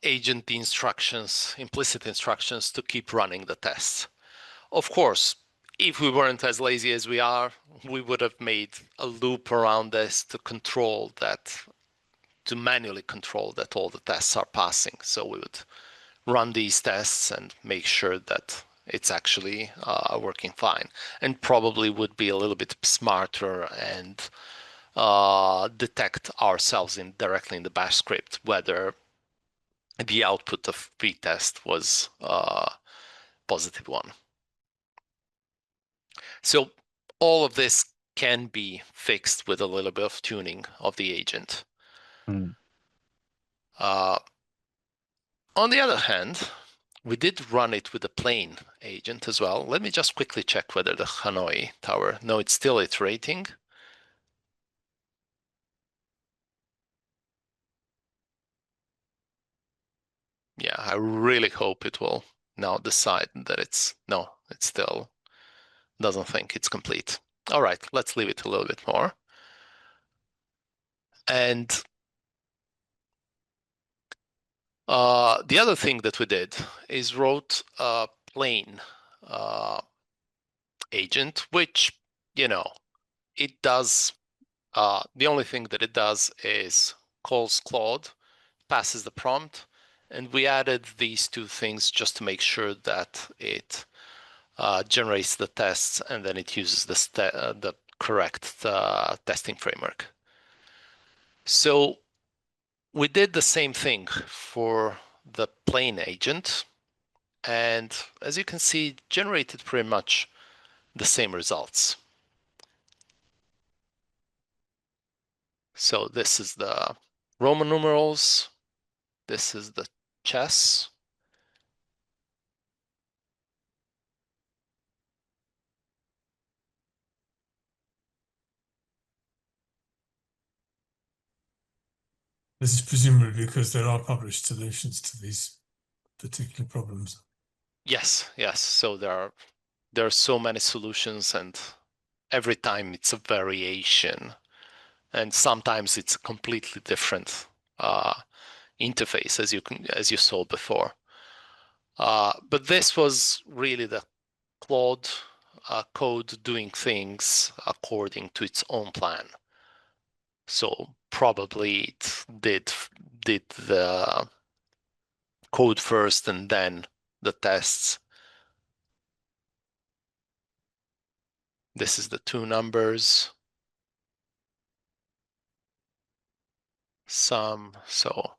agent the instructions, implicit instructions to keep running the tests. Of course, if we weren't as lazy as we are, we would have made a loop around this to control that, to manually control that all the tests are passing. So we would run these tests and make sure that it's actually working fine, and probably would be a little bit smarter and detect ourselves directly in the bash script whether the output of pretest was a positive one. So all of this can be fixed with a little bit of tuning of the agent. Mm. On the other hand, we did run it with a plain agent as well. Let me just quickly check whether the Hanoi tower, no, it's still iterating. Yeah, I really hope it will now decide that it still doesn't think it's complete. All right, let's leave it a little bit more. And the other thing that we did is wrote a plain agent, which, it does, the only thing that it does is calls Claude, passes the prompt, and we added these two things just to make sure that it generates the tests and then it uses the correct testing framework. So we did the same thing for the plain agent, and as you can see, generated pretty much the same results. So this is the Roman numerals, this is the chess. This is presumably because there are published solutions to these particular problems. Yes, yes. So there are so many solutions, and every time it's a variation, and sometimes it's a completely different interface, as you saw before. But this was really the Claude code doing things according to its own plan. So probably it did the code first and then the tests. This is the two numbers. Sum, so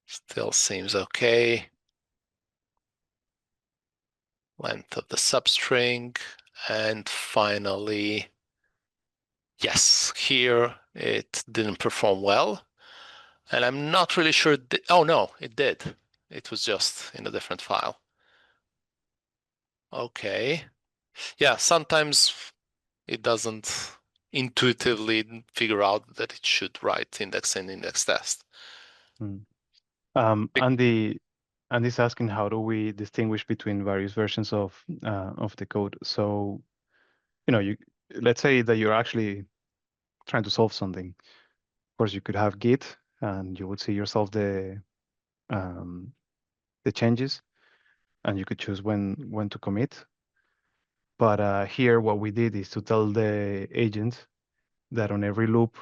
still seems okay. Length of the substring, and finally, yes, here it didn't perform well, and I'm not really sure. Oh no, it did. It was just in a different file. Okay, yeah, sometimes it doesn't intuitively figure out that it should write index and index test. Andy's asking, how do we distinguish between various versions of the code? So, let's say that you're actually trying to solve something. Of course, you could have Git, and you would see yourself the changes, and you could choose when to commit. But here, what we did is to tell the agent that on every loop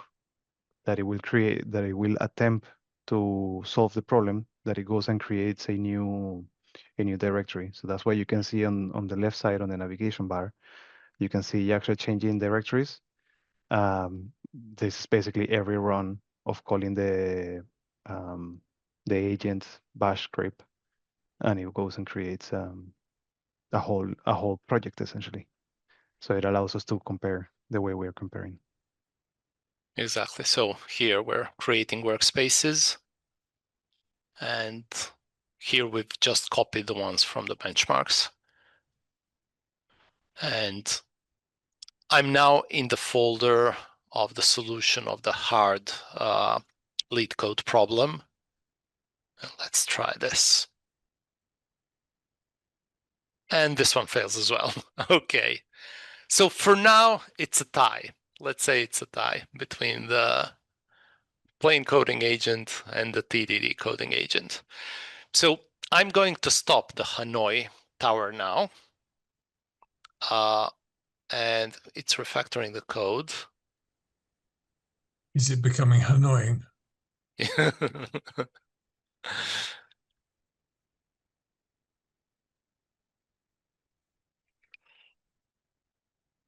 that it will create, that it will attempt to solve the problem, that it goes and creates a new directory. So that's why you can see on the left side on the navigation bar, you can see Jaksa changing directories. This is basically every run of calling the agent bash script, and it goes and creates a whole project essentially. So it allows us to compare the way we're comparing. Exactly. So here we're creating workspaces, and here we've just copied the ones from the benchmarks. And I'm now in the folder of the solution of the hard lead code problem. And let's try this. And this one fails as well. Okay. So for now, it's a tie. Let's say it's a tie between the plain coding agent and the TDD coding agent. So I'm going to stop the Hanoi tower now. And it's refactoring the code. Is it becoming annoying?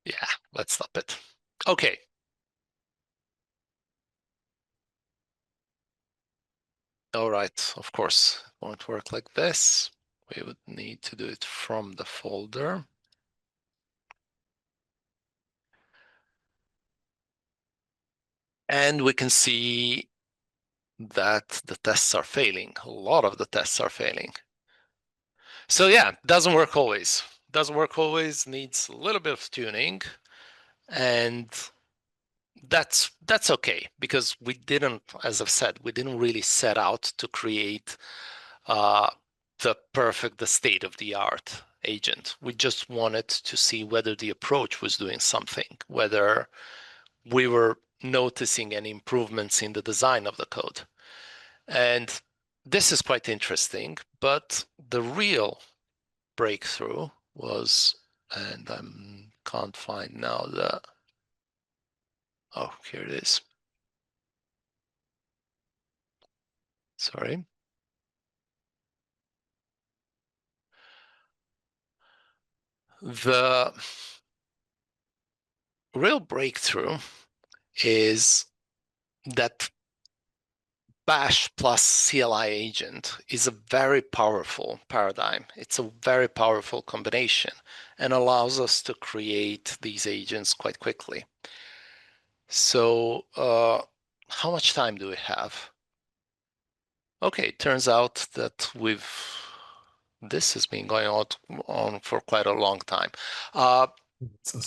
Yeah, let's stop it. Okay. All right, of course, it won't work like this. We would need to do it from the folder. And we can see that the tests are failing. A lot of the tests are failing. So yeah, doesn't work always. Doesn't work always, needs a little bit of tuning. And that's okay, because we didn't, as I've said, we didn't really set out to create the state-of-the-art agent. We just wanted to see whether the approach was doing something, whether we were noticing any improvements in the design of the code. And this is quite interesting, but the real breakthrough was, and I can't find now Oh, here it is. Sorry. The real breakthrough is that Bash plus CLI agent is a very powerful paradigm. It's a very powerful combination and allows us to create these agents quite quickly. So how much time do we have? Okay, it turns out that this has been going on for quite a long time.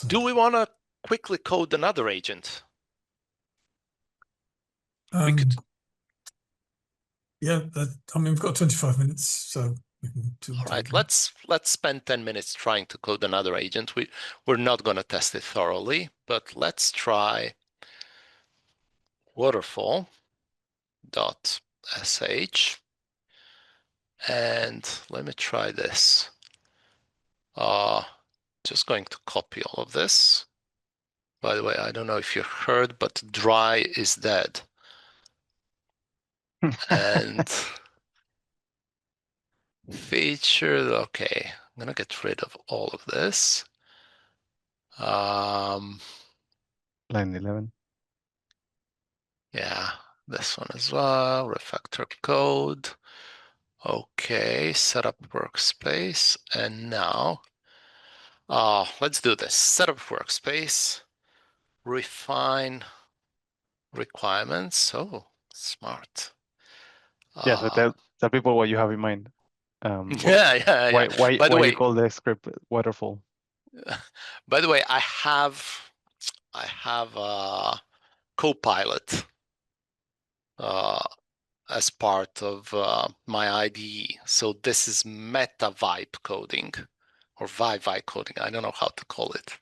Do we want to quickly code another agent? Yeah, I mean, we've got 25 minutes, so we can do. All right, let's spend 10 minutes trying to code another agent. We're not going to test it thoroughly, but let's try waterfall.sh, and let me try this. Just going to copy all of this. By the way, I don't know if you heard, but dry is dead. And featured, okay, I'm gonna get rid of all of this. Line 11. Yeah, this one as well, refactor code. Okay, setup workspace, and now, let's do this. Setup workspace, refine requirements. Oh, smart. Yeah, so tell people what you have in mind. Yeah. By the Why way, you call the script waterfall? By the way, I have a Copilot as part of my IDE. So this is meta vibe coding or vibe coding. I don't know how to call it.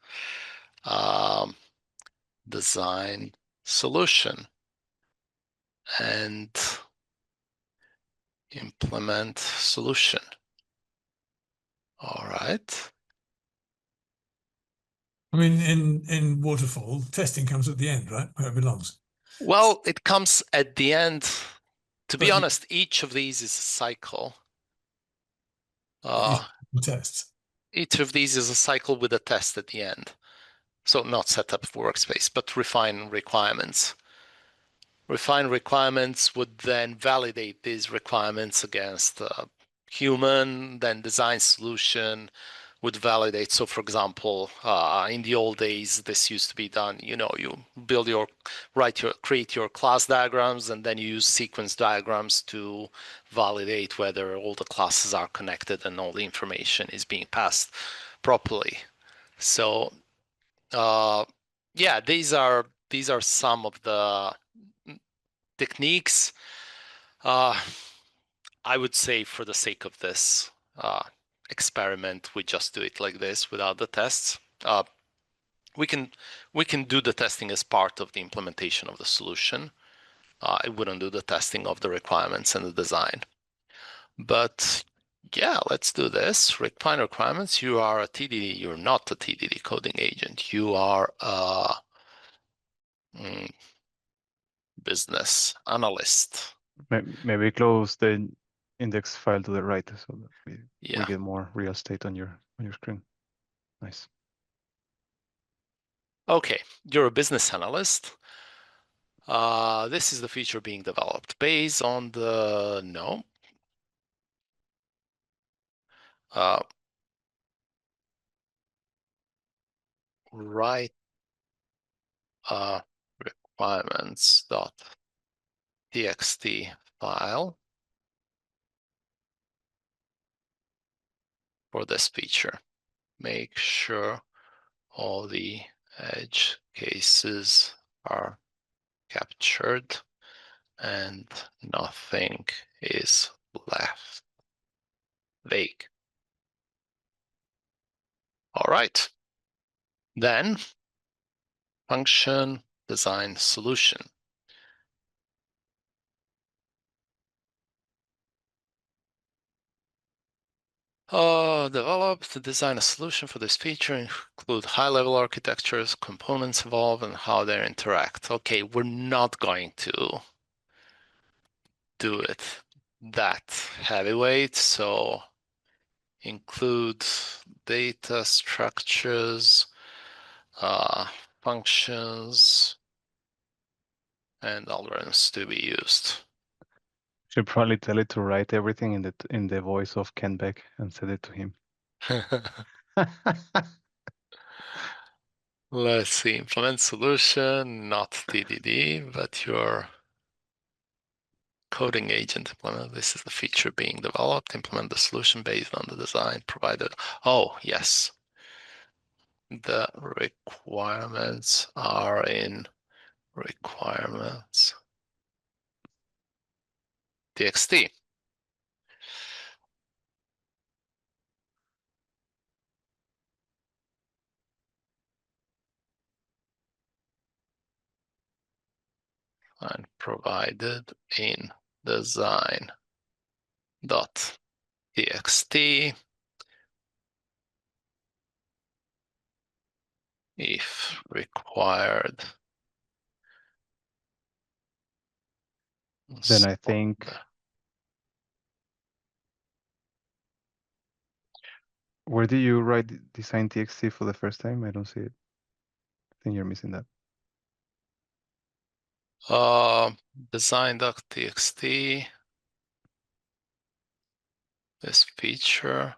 Design solution and implement solution. All right. I mean, in waterfall, testing comes at the end, right? Where it belongs. Well, it comes at the end. To be honest, each of these is a cycle. Tests. Each of these is a cycle with a test at the end. So not setup workspace, but refine requirements. Refine requirements would then validate these requirements against human, then design solution would validate. So for example, in the old days, this used to be done, you build create your class diagrams, and then you use sequence diagrams to validate whether all the classes are connected and all the information is being passed properly. So yeah, these are some of the techniques. I would say for the sake of this experiment, we just do it like this without the tests. We can do the testing as part of the implementation of the solution. I wouldn't do the testing of the requirements and the design. But yeah, let's do this. Refine requirements. You are a TDD. You're not a TDD coding agent. You are a business analyst. Maybe close the index file to the right so that we get more real estate on your screen. Nice. Okay, you're a business analyst. This is the feature being developed based on the write requirements.txt file for this feature. Make sure all the edge cases are captured and nothing is left vague. All right. Then function design solution. Develop to design a solution for this feature, include high-level architectures, components involved, and how they interact. Okay, we're not going to do it that heavyweight, so include data structures, functions, and algorithms to be used. Should probably tell it to write everything in the voice of Ken Beck and send it to him. Let's see, implement solution, not TDD, but your coding agent implement. This is the feature being developed. Implement the solution based on the design provided. Oh, yes. The requirements are in requirements txt. And provided in design dot txt if required. Then I think, where do you write design txt for the first time? I don't see it. I think you're missing that. Design.txt, this feature,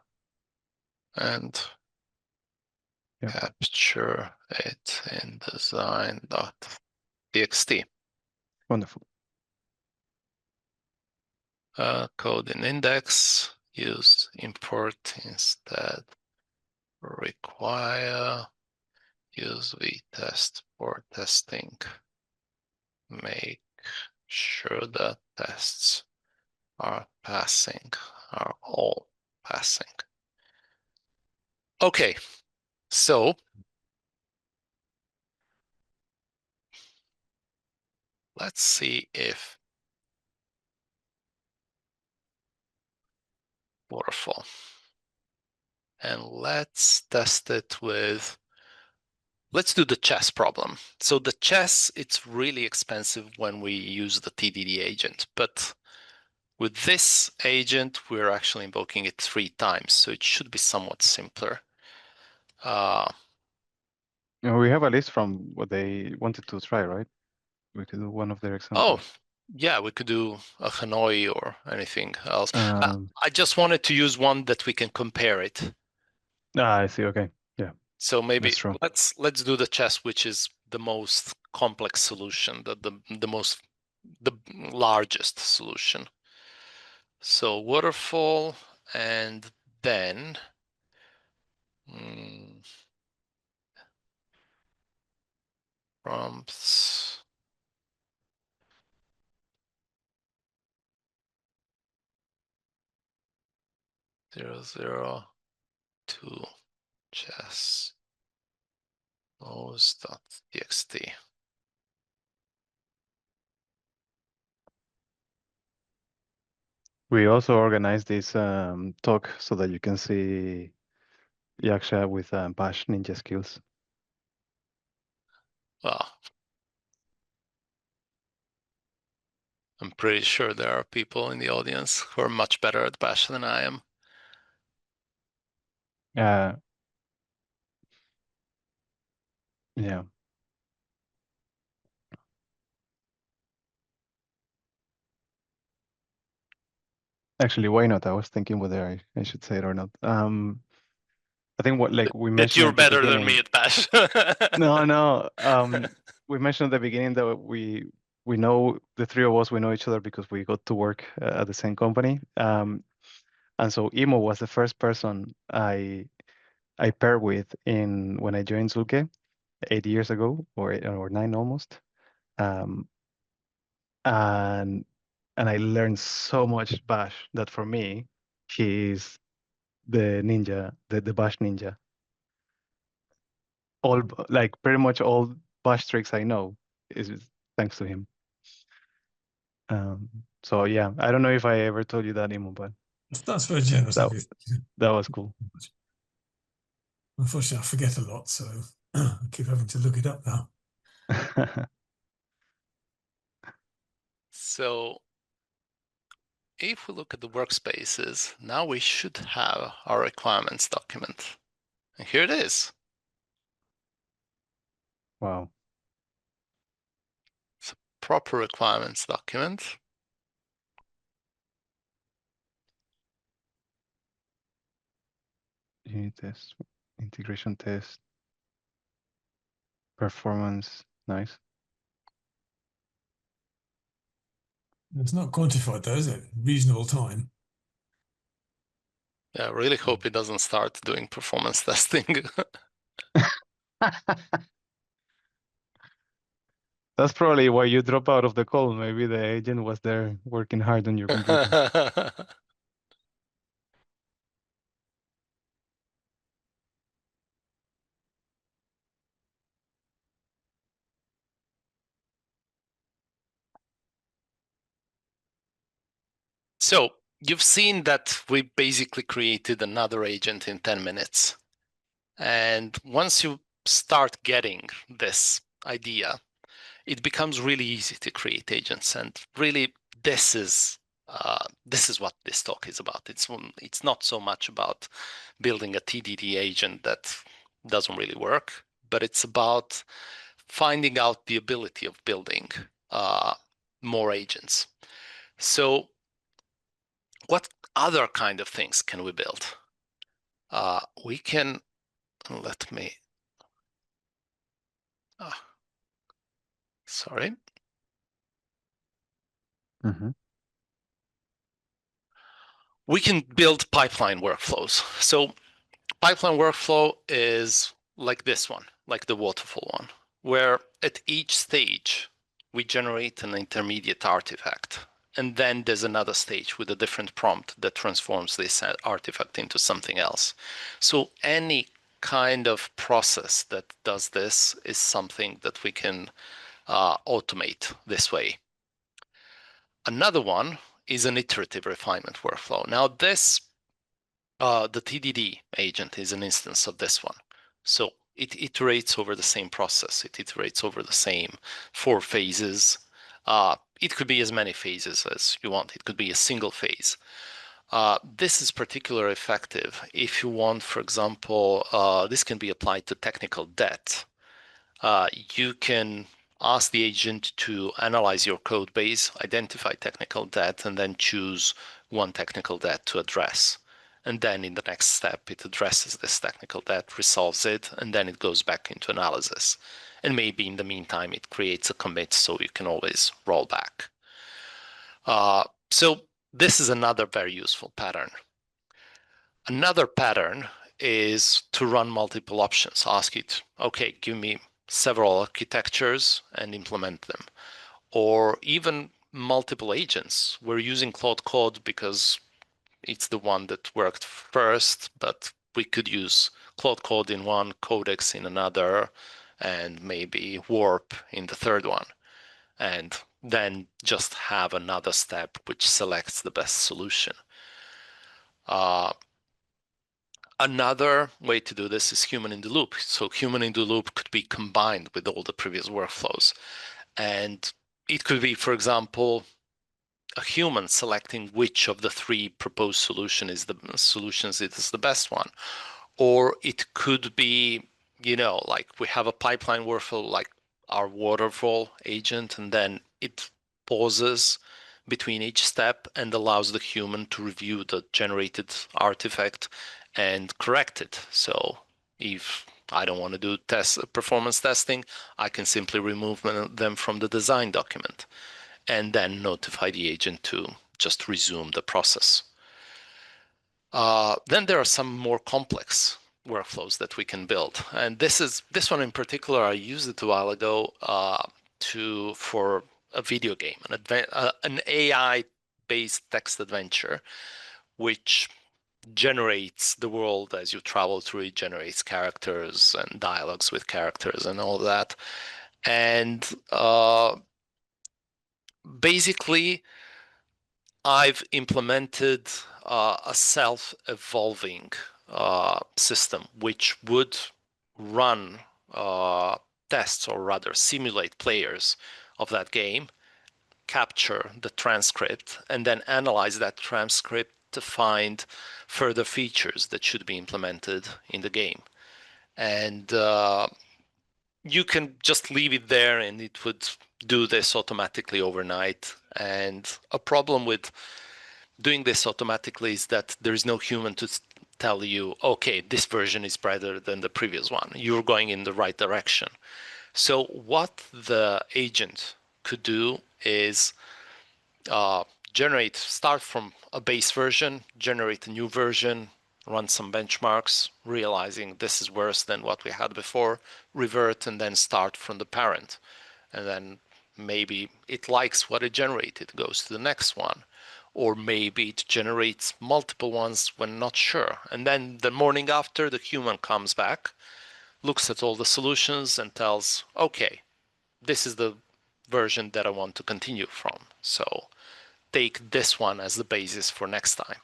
and capture it in design.txt. Wonderful. Code in index, use import instead, require, use vtest for testing, make sure that tests are all passing. Okay, so let's see if waterfall. And let's test it with, let's do the chess problem. So the chess, it's really expensive when we use the TDD agent, but with this agent, we're actually invoking it 3 times, so it should be somewhat simpler. We have a list from what they wanted to try, right? We could do one of their examples. Oh, yeah, we could do a Hanoi or anything else. I just wanted to use one that we can compare it. I see. Okay. Yeah. So maybe let's do the chess, which is the most complex solution, the largest solution. So waterfall, and then prompts. (0, 2 chess mouse.txt). We also organized this talk so that you can see Jaksa with Bash Ninja skills. Well, I'm pretty sure there are people in the audience who are much better at Bash than I am. Yeah. Actually, why not? I was thinking whether I should say it or not. I think what we mentioned that you're at the better than me beginning. at Bash. No. We mentioned at the beginning that we know, the 3 of us, we know each other because we got to work at the same company. And so Imo was the first person I paired with when I joined Zulke 8 years ago, or 9 almost. And I learned so much Bash that for me, he's the ninja, the Bash ninja. Pretty much all Bash tricks I know is thanks to him. So yeah, I don't know if I ever told you that, Imo, but That's very generous of you. That was cool. Unfortunately, I forget a lot, so I keep having to look it up now. So if we look at the workspaces, now we should have our requirements document. And here it is. Wow. It's a proper requirements document. Unit test, integration test, performance, nice. It's not quantified though, is it? Reasonable time. Yeah, I really hope it doesn't start doing performance testing. That's probably why you drop out of the call. Maybe the agent was there working hard on your computer. So you've seen that we basically created another agent in 10 minutes. And once you start getting this idea, it becomes really easy to create agents. And really, this is what this talk is about. It's not so much about building a TDD agent that doesn't really work, but it's about finding out the ability of building more agents. So what other kind of things can we build? We can, let me, sorry. We can build pipeline workflows. So pipeline workflow is like this one, like the waterfall one, where at each stage we generate an intermediate artifact. And then there's another stage with a different prompt that transforms this artifact into something else. So any kind of process that does this is something that we can automate this way. Another one is an iterative refinement workflow. Now this, the TDD agent is an instance of this one. So it iterates over the same process. It iterates over the same 4 phases. It could be as many phases as you want. It could be a single phase. This is particularly effective if you want, for example, this can be applied to technical debt. You can ask the agent to analyze your code base, identify technical debt, and then choose one technical debt to address. And then in the next step, it addresses this technical debt, resolves it, and then it goes back into analysis. And maybe in the meantime, it creates a commit so you can always roll back. So this is another very useful pattern. Another pattern is to run multiple options. Ask it, okay, give me several architectures and implement them. Or even multiple agents. We're using Claude Code because it's the one that worked first, but we could use Claude Code in one, Codex in another, and maybe Warp in the third one. And then just have another step which selects the best solution. Another way to do this is human in the loop. So human in the loop could be combined with all the previous workflows. And it could be, for example, a human selecting which of the 3 proposed solutions is the best one. Or it could be, like we have a pipeline workflow like our waterfall agent, and then it pauses between each step and allows the human to review the generated artifact and correct it. So if I don't want to do performance testing, I can simply remove them from the design document and then notify the agent to just resume the process. Then there are some more complex workflows that we can build. And this one in particular, I used it a while ago for a video game, an AI-based text adventure, which generates the world as you travel through it, generates characters and dialogues with characters and all that. And basically, I've implemented a self-evolving system which would run tests, or rather simulate players of that game, capture the transcript, and then analyze that transcript to find further features that should be implemented in the game. And you can just leave it there and it would do this automatically overnight. And a problem with doing this automatically is that there is no human to tell you, okay, this version is better than the previous one. You're going in the right direction. So what the agent could do is start from a base version, generate a new version, run some benchmarks, realizing this is worse than what we had before, revert, and then start from the parent. And then maybe it likes what it generated, goes to the next one. Or maybe it generates multiple ones when not sure. And then the morning after, the human comes back, looks at all the solutions and tells, okay, this is the version that I want to continue from. So take this one as the basis for next time.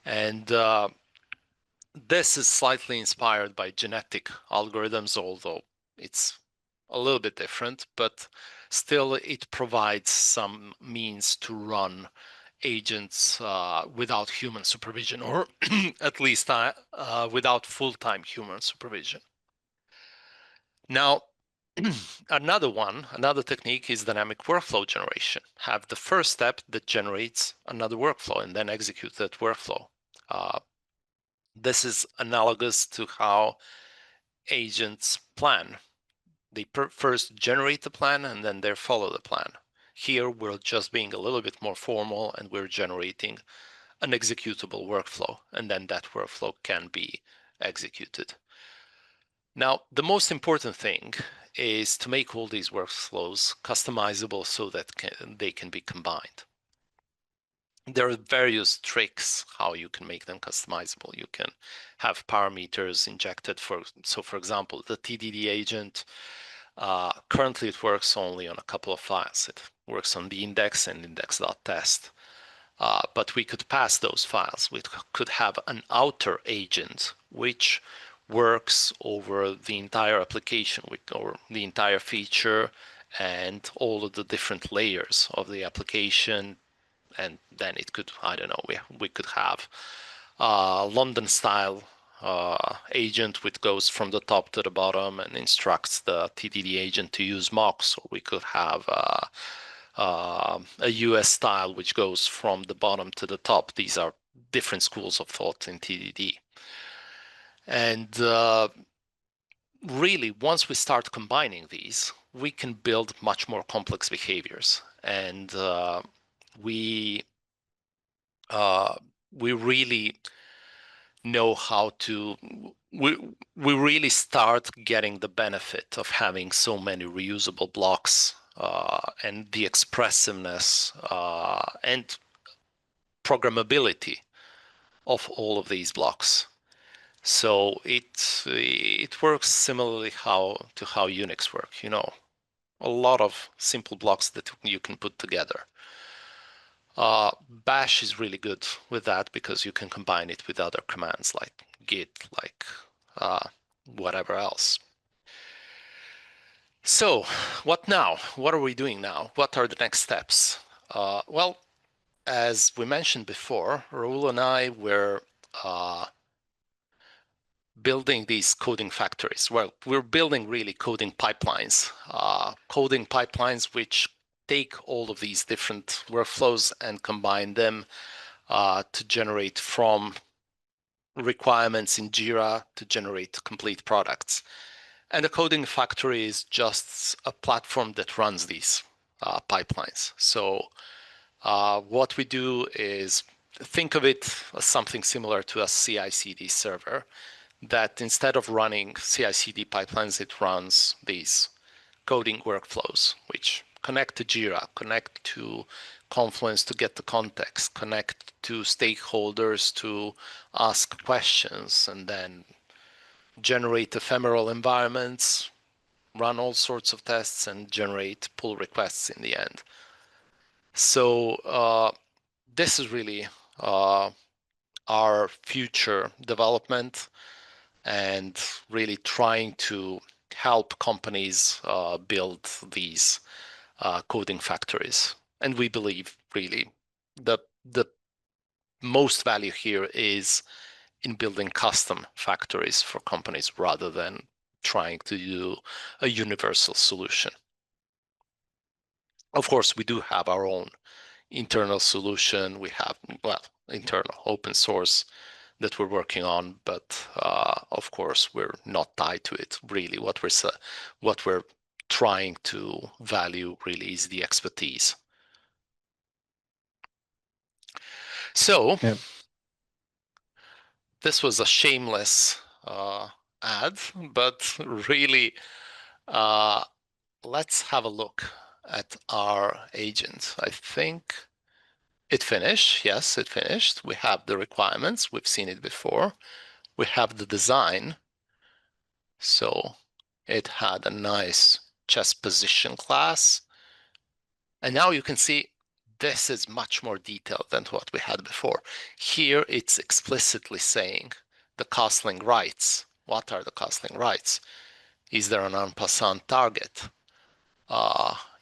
And this is slightly inspired by genetic algorithms, although it's a little bit different, but still it provides some means to run agents without human supervision, or at least without full-time human supervision. Now, another technique is dynamic workflow generation. Have the first step that generates another workflow and then execute that workflow. This is analogous to how agents plan. They first generate the plan and then they follow the plan. Here, we're just being a little bit more formal and we're generating an executable workflow, and then that workflow can be executed. Now, the most important thing is to make all these workflows customizable so that they can be combined. There are various tricks how you can make them customizable. You can have parameters injected for example, the TDD agent, currently it works only on a couple of files. It works on the index and index.test. But we could pass those files. We could have an outer agent which works over the entire application or the entire feature and all of the different layers of the application. And then it could, I don't know, we could have a London style agent which goes from the top to the bottom and instructs the TDD agent to use mocks. Or we could have a US style which goes from the bottom to the top. These are different schools of thought in TDD. And really, once we start combining these, we can build much more complex behaviors. And we really know how to, we really start getting the benefit of having so many reusable blocks and the expressiveness and programmability of all of these blocks. So it works similarly to how Unix work, you know, a lot of simple blocks that you can put together. Bash is really good with that because you can combine it with other commands like git, like whatever else. So what now? What are we doing now? What are the next steps? Well, as we mentioned before, Raul and I were building these coding factories. Well, we're building really coding pipelines which take all of these different workflows and combine them to generate from requirements in Jira to generate complete products. And the coding factory is just a platform that runs these pipelines. So what we do is think of it as something similar to a CI/CD server, that instead of running CI/CD pipelines, it runs these coding workflows, which connect to Jira, connect to Confluence to get the context, connect to stakeholders to ask questions, and then generate ephemeral environments, run all sorts of tests, and generate pull requests in the end. So this is really our future development and really trying to help companies build these coding factories. And we believe really the most value here is in building custom factories for companies rather than trying to do a universal solution. Of course, we do have our own internal solution. We have, well, internal open source that we're working on, but of course, we're not tied to it. Really, what we're trying to value really is the expertise. So Yeah. this was a shameless ad, but really, let's have a look at our agent. I think it finished. Yes, it finished. We have the requirements. We've seen it before. We have the design. So it had a nice chess position class. And now you can see this is much more detailed than what we had before. Here it's explicitly saying the castling rights. What are the castling rights? Is there an en passant target?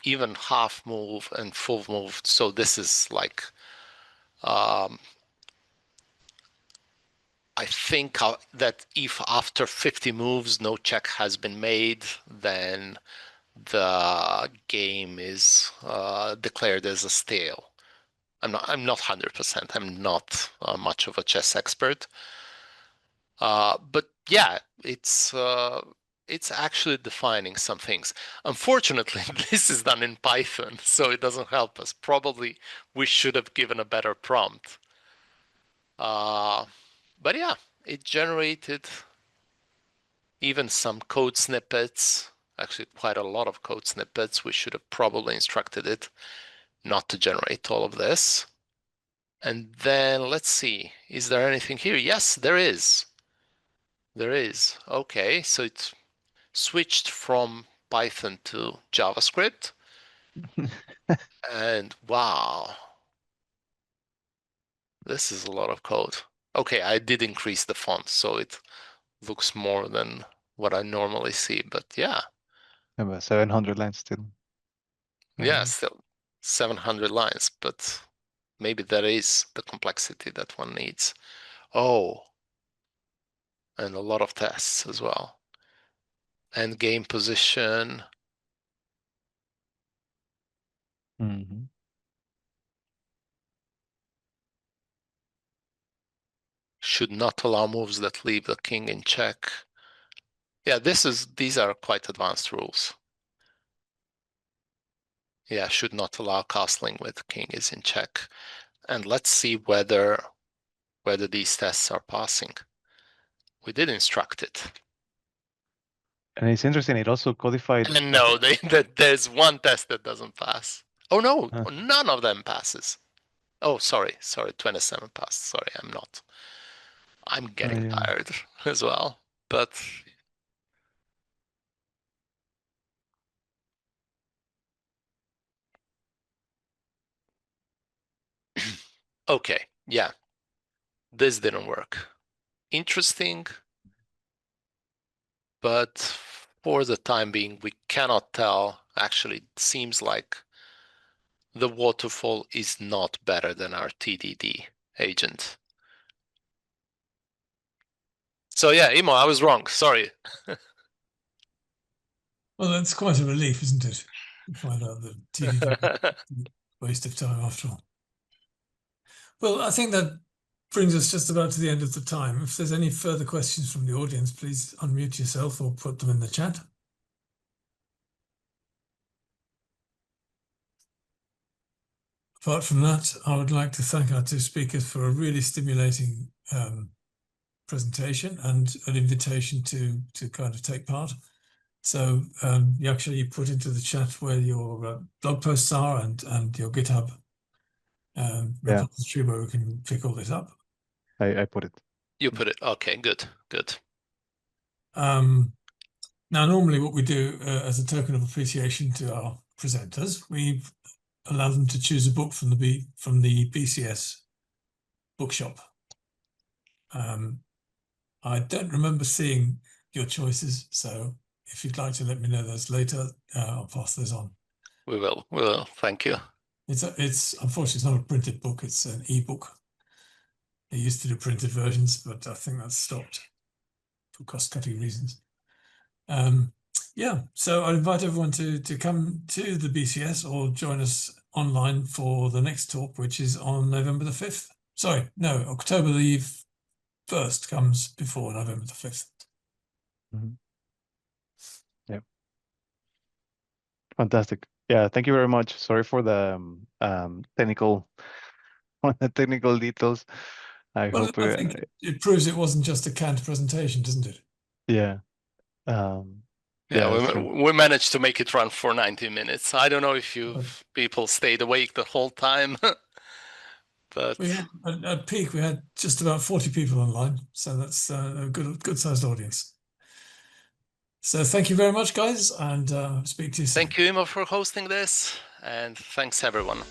Even half move and full move. So this is like, I think that if after 50 moves no check has been made, then the game is declared as a stale. I'm not 100%. I'm not much of a chess expert, but yeah, it's actually defining some things. Unfortunately, this is done in Python, so it doesn't help us. Probably we should have given a better prompt. But yeah, it generated even some code snippets, actually quite a lot of code snippets. We should have probably instructed it not to generate all of this. And then let's see, is there anything here? Yes, there is. There is. Okay, so it's switched from Python to JavaScript. And wow, this is a lot of code. Okay, I did increase the font, so it looks more than what I normally see, but yeah. About 700 lines still. Yeah, still 700 lines, but maybe that is the complexity that one needs. Oh, and a lot of tests as well. And game position. Mm-hmm. Should not allow moves that leave the king in check. Yeah, these are quite advanced rules. Yeah, should not allow castling with king is in check. And let's see whether these tests are passing. We did instruct it. And it's interesting, it also codified. And no, there's one test that doesn't pass. Oh no, Huh. none of them passes. Oh, sorry, 27 passed. Sorry, I'm getting yeah. tired as well. But okay, yeah, this didn't work. Interesting, but for the time being, we cannot tell. Actually, it seems like the waterfall is not better than our TDD agent. So yeah, Imo, I was wrong. Sorry. Well, that's quite a relief, isn't it? To find out that TDD waste of time after all. Well, I think that brings us just about to the end of the time. If there's any further questions from the audience, please unmute yourself or put them in the chat. Apart from that, I would like to thank our two speakers for a really stimulating presentation and an invitation to kind of take part. So Jaksa, you put into the chat where your blog posts are and your GitHub repository where we can pick all this up. I put it. You put it. Okay, good. Now, normally what we do as a token of appreciation to our presenters, we allow them to choose a book from the BCS bookshop. I don't remember seeing your choices, so if you'd like to let me know those later, I'll pass those on. We will. We will. Thank you. It's unfortunately it's not a printed book; it's an ebook. They used to do printed versions, but I think that's stopped for cost-cutting reasons. Yeah, so I invite everyone to come to the BCS or join us online for the next talk, which is on November the 5th. Sorry, no, October the 1st comes before November the 5th. Yeah. Fantastic. Yeah, thank you very much. Sorry for the technical details. I hope I think it proves it wasn't just a canned presentation, doesn't it? yeah. Yeah, that's true. we managed to make it run for 90 minutes. I don't know if people stayed awake the whole time, but we had, at peak we had just about 40 people online, so that's a good sized audience. So thank you very much, guys, and speak to you soon. thank you, Emma, for hosting this, and thanks everyone.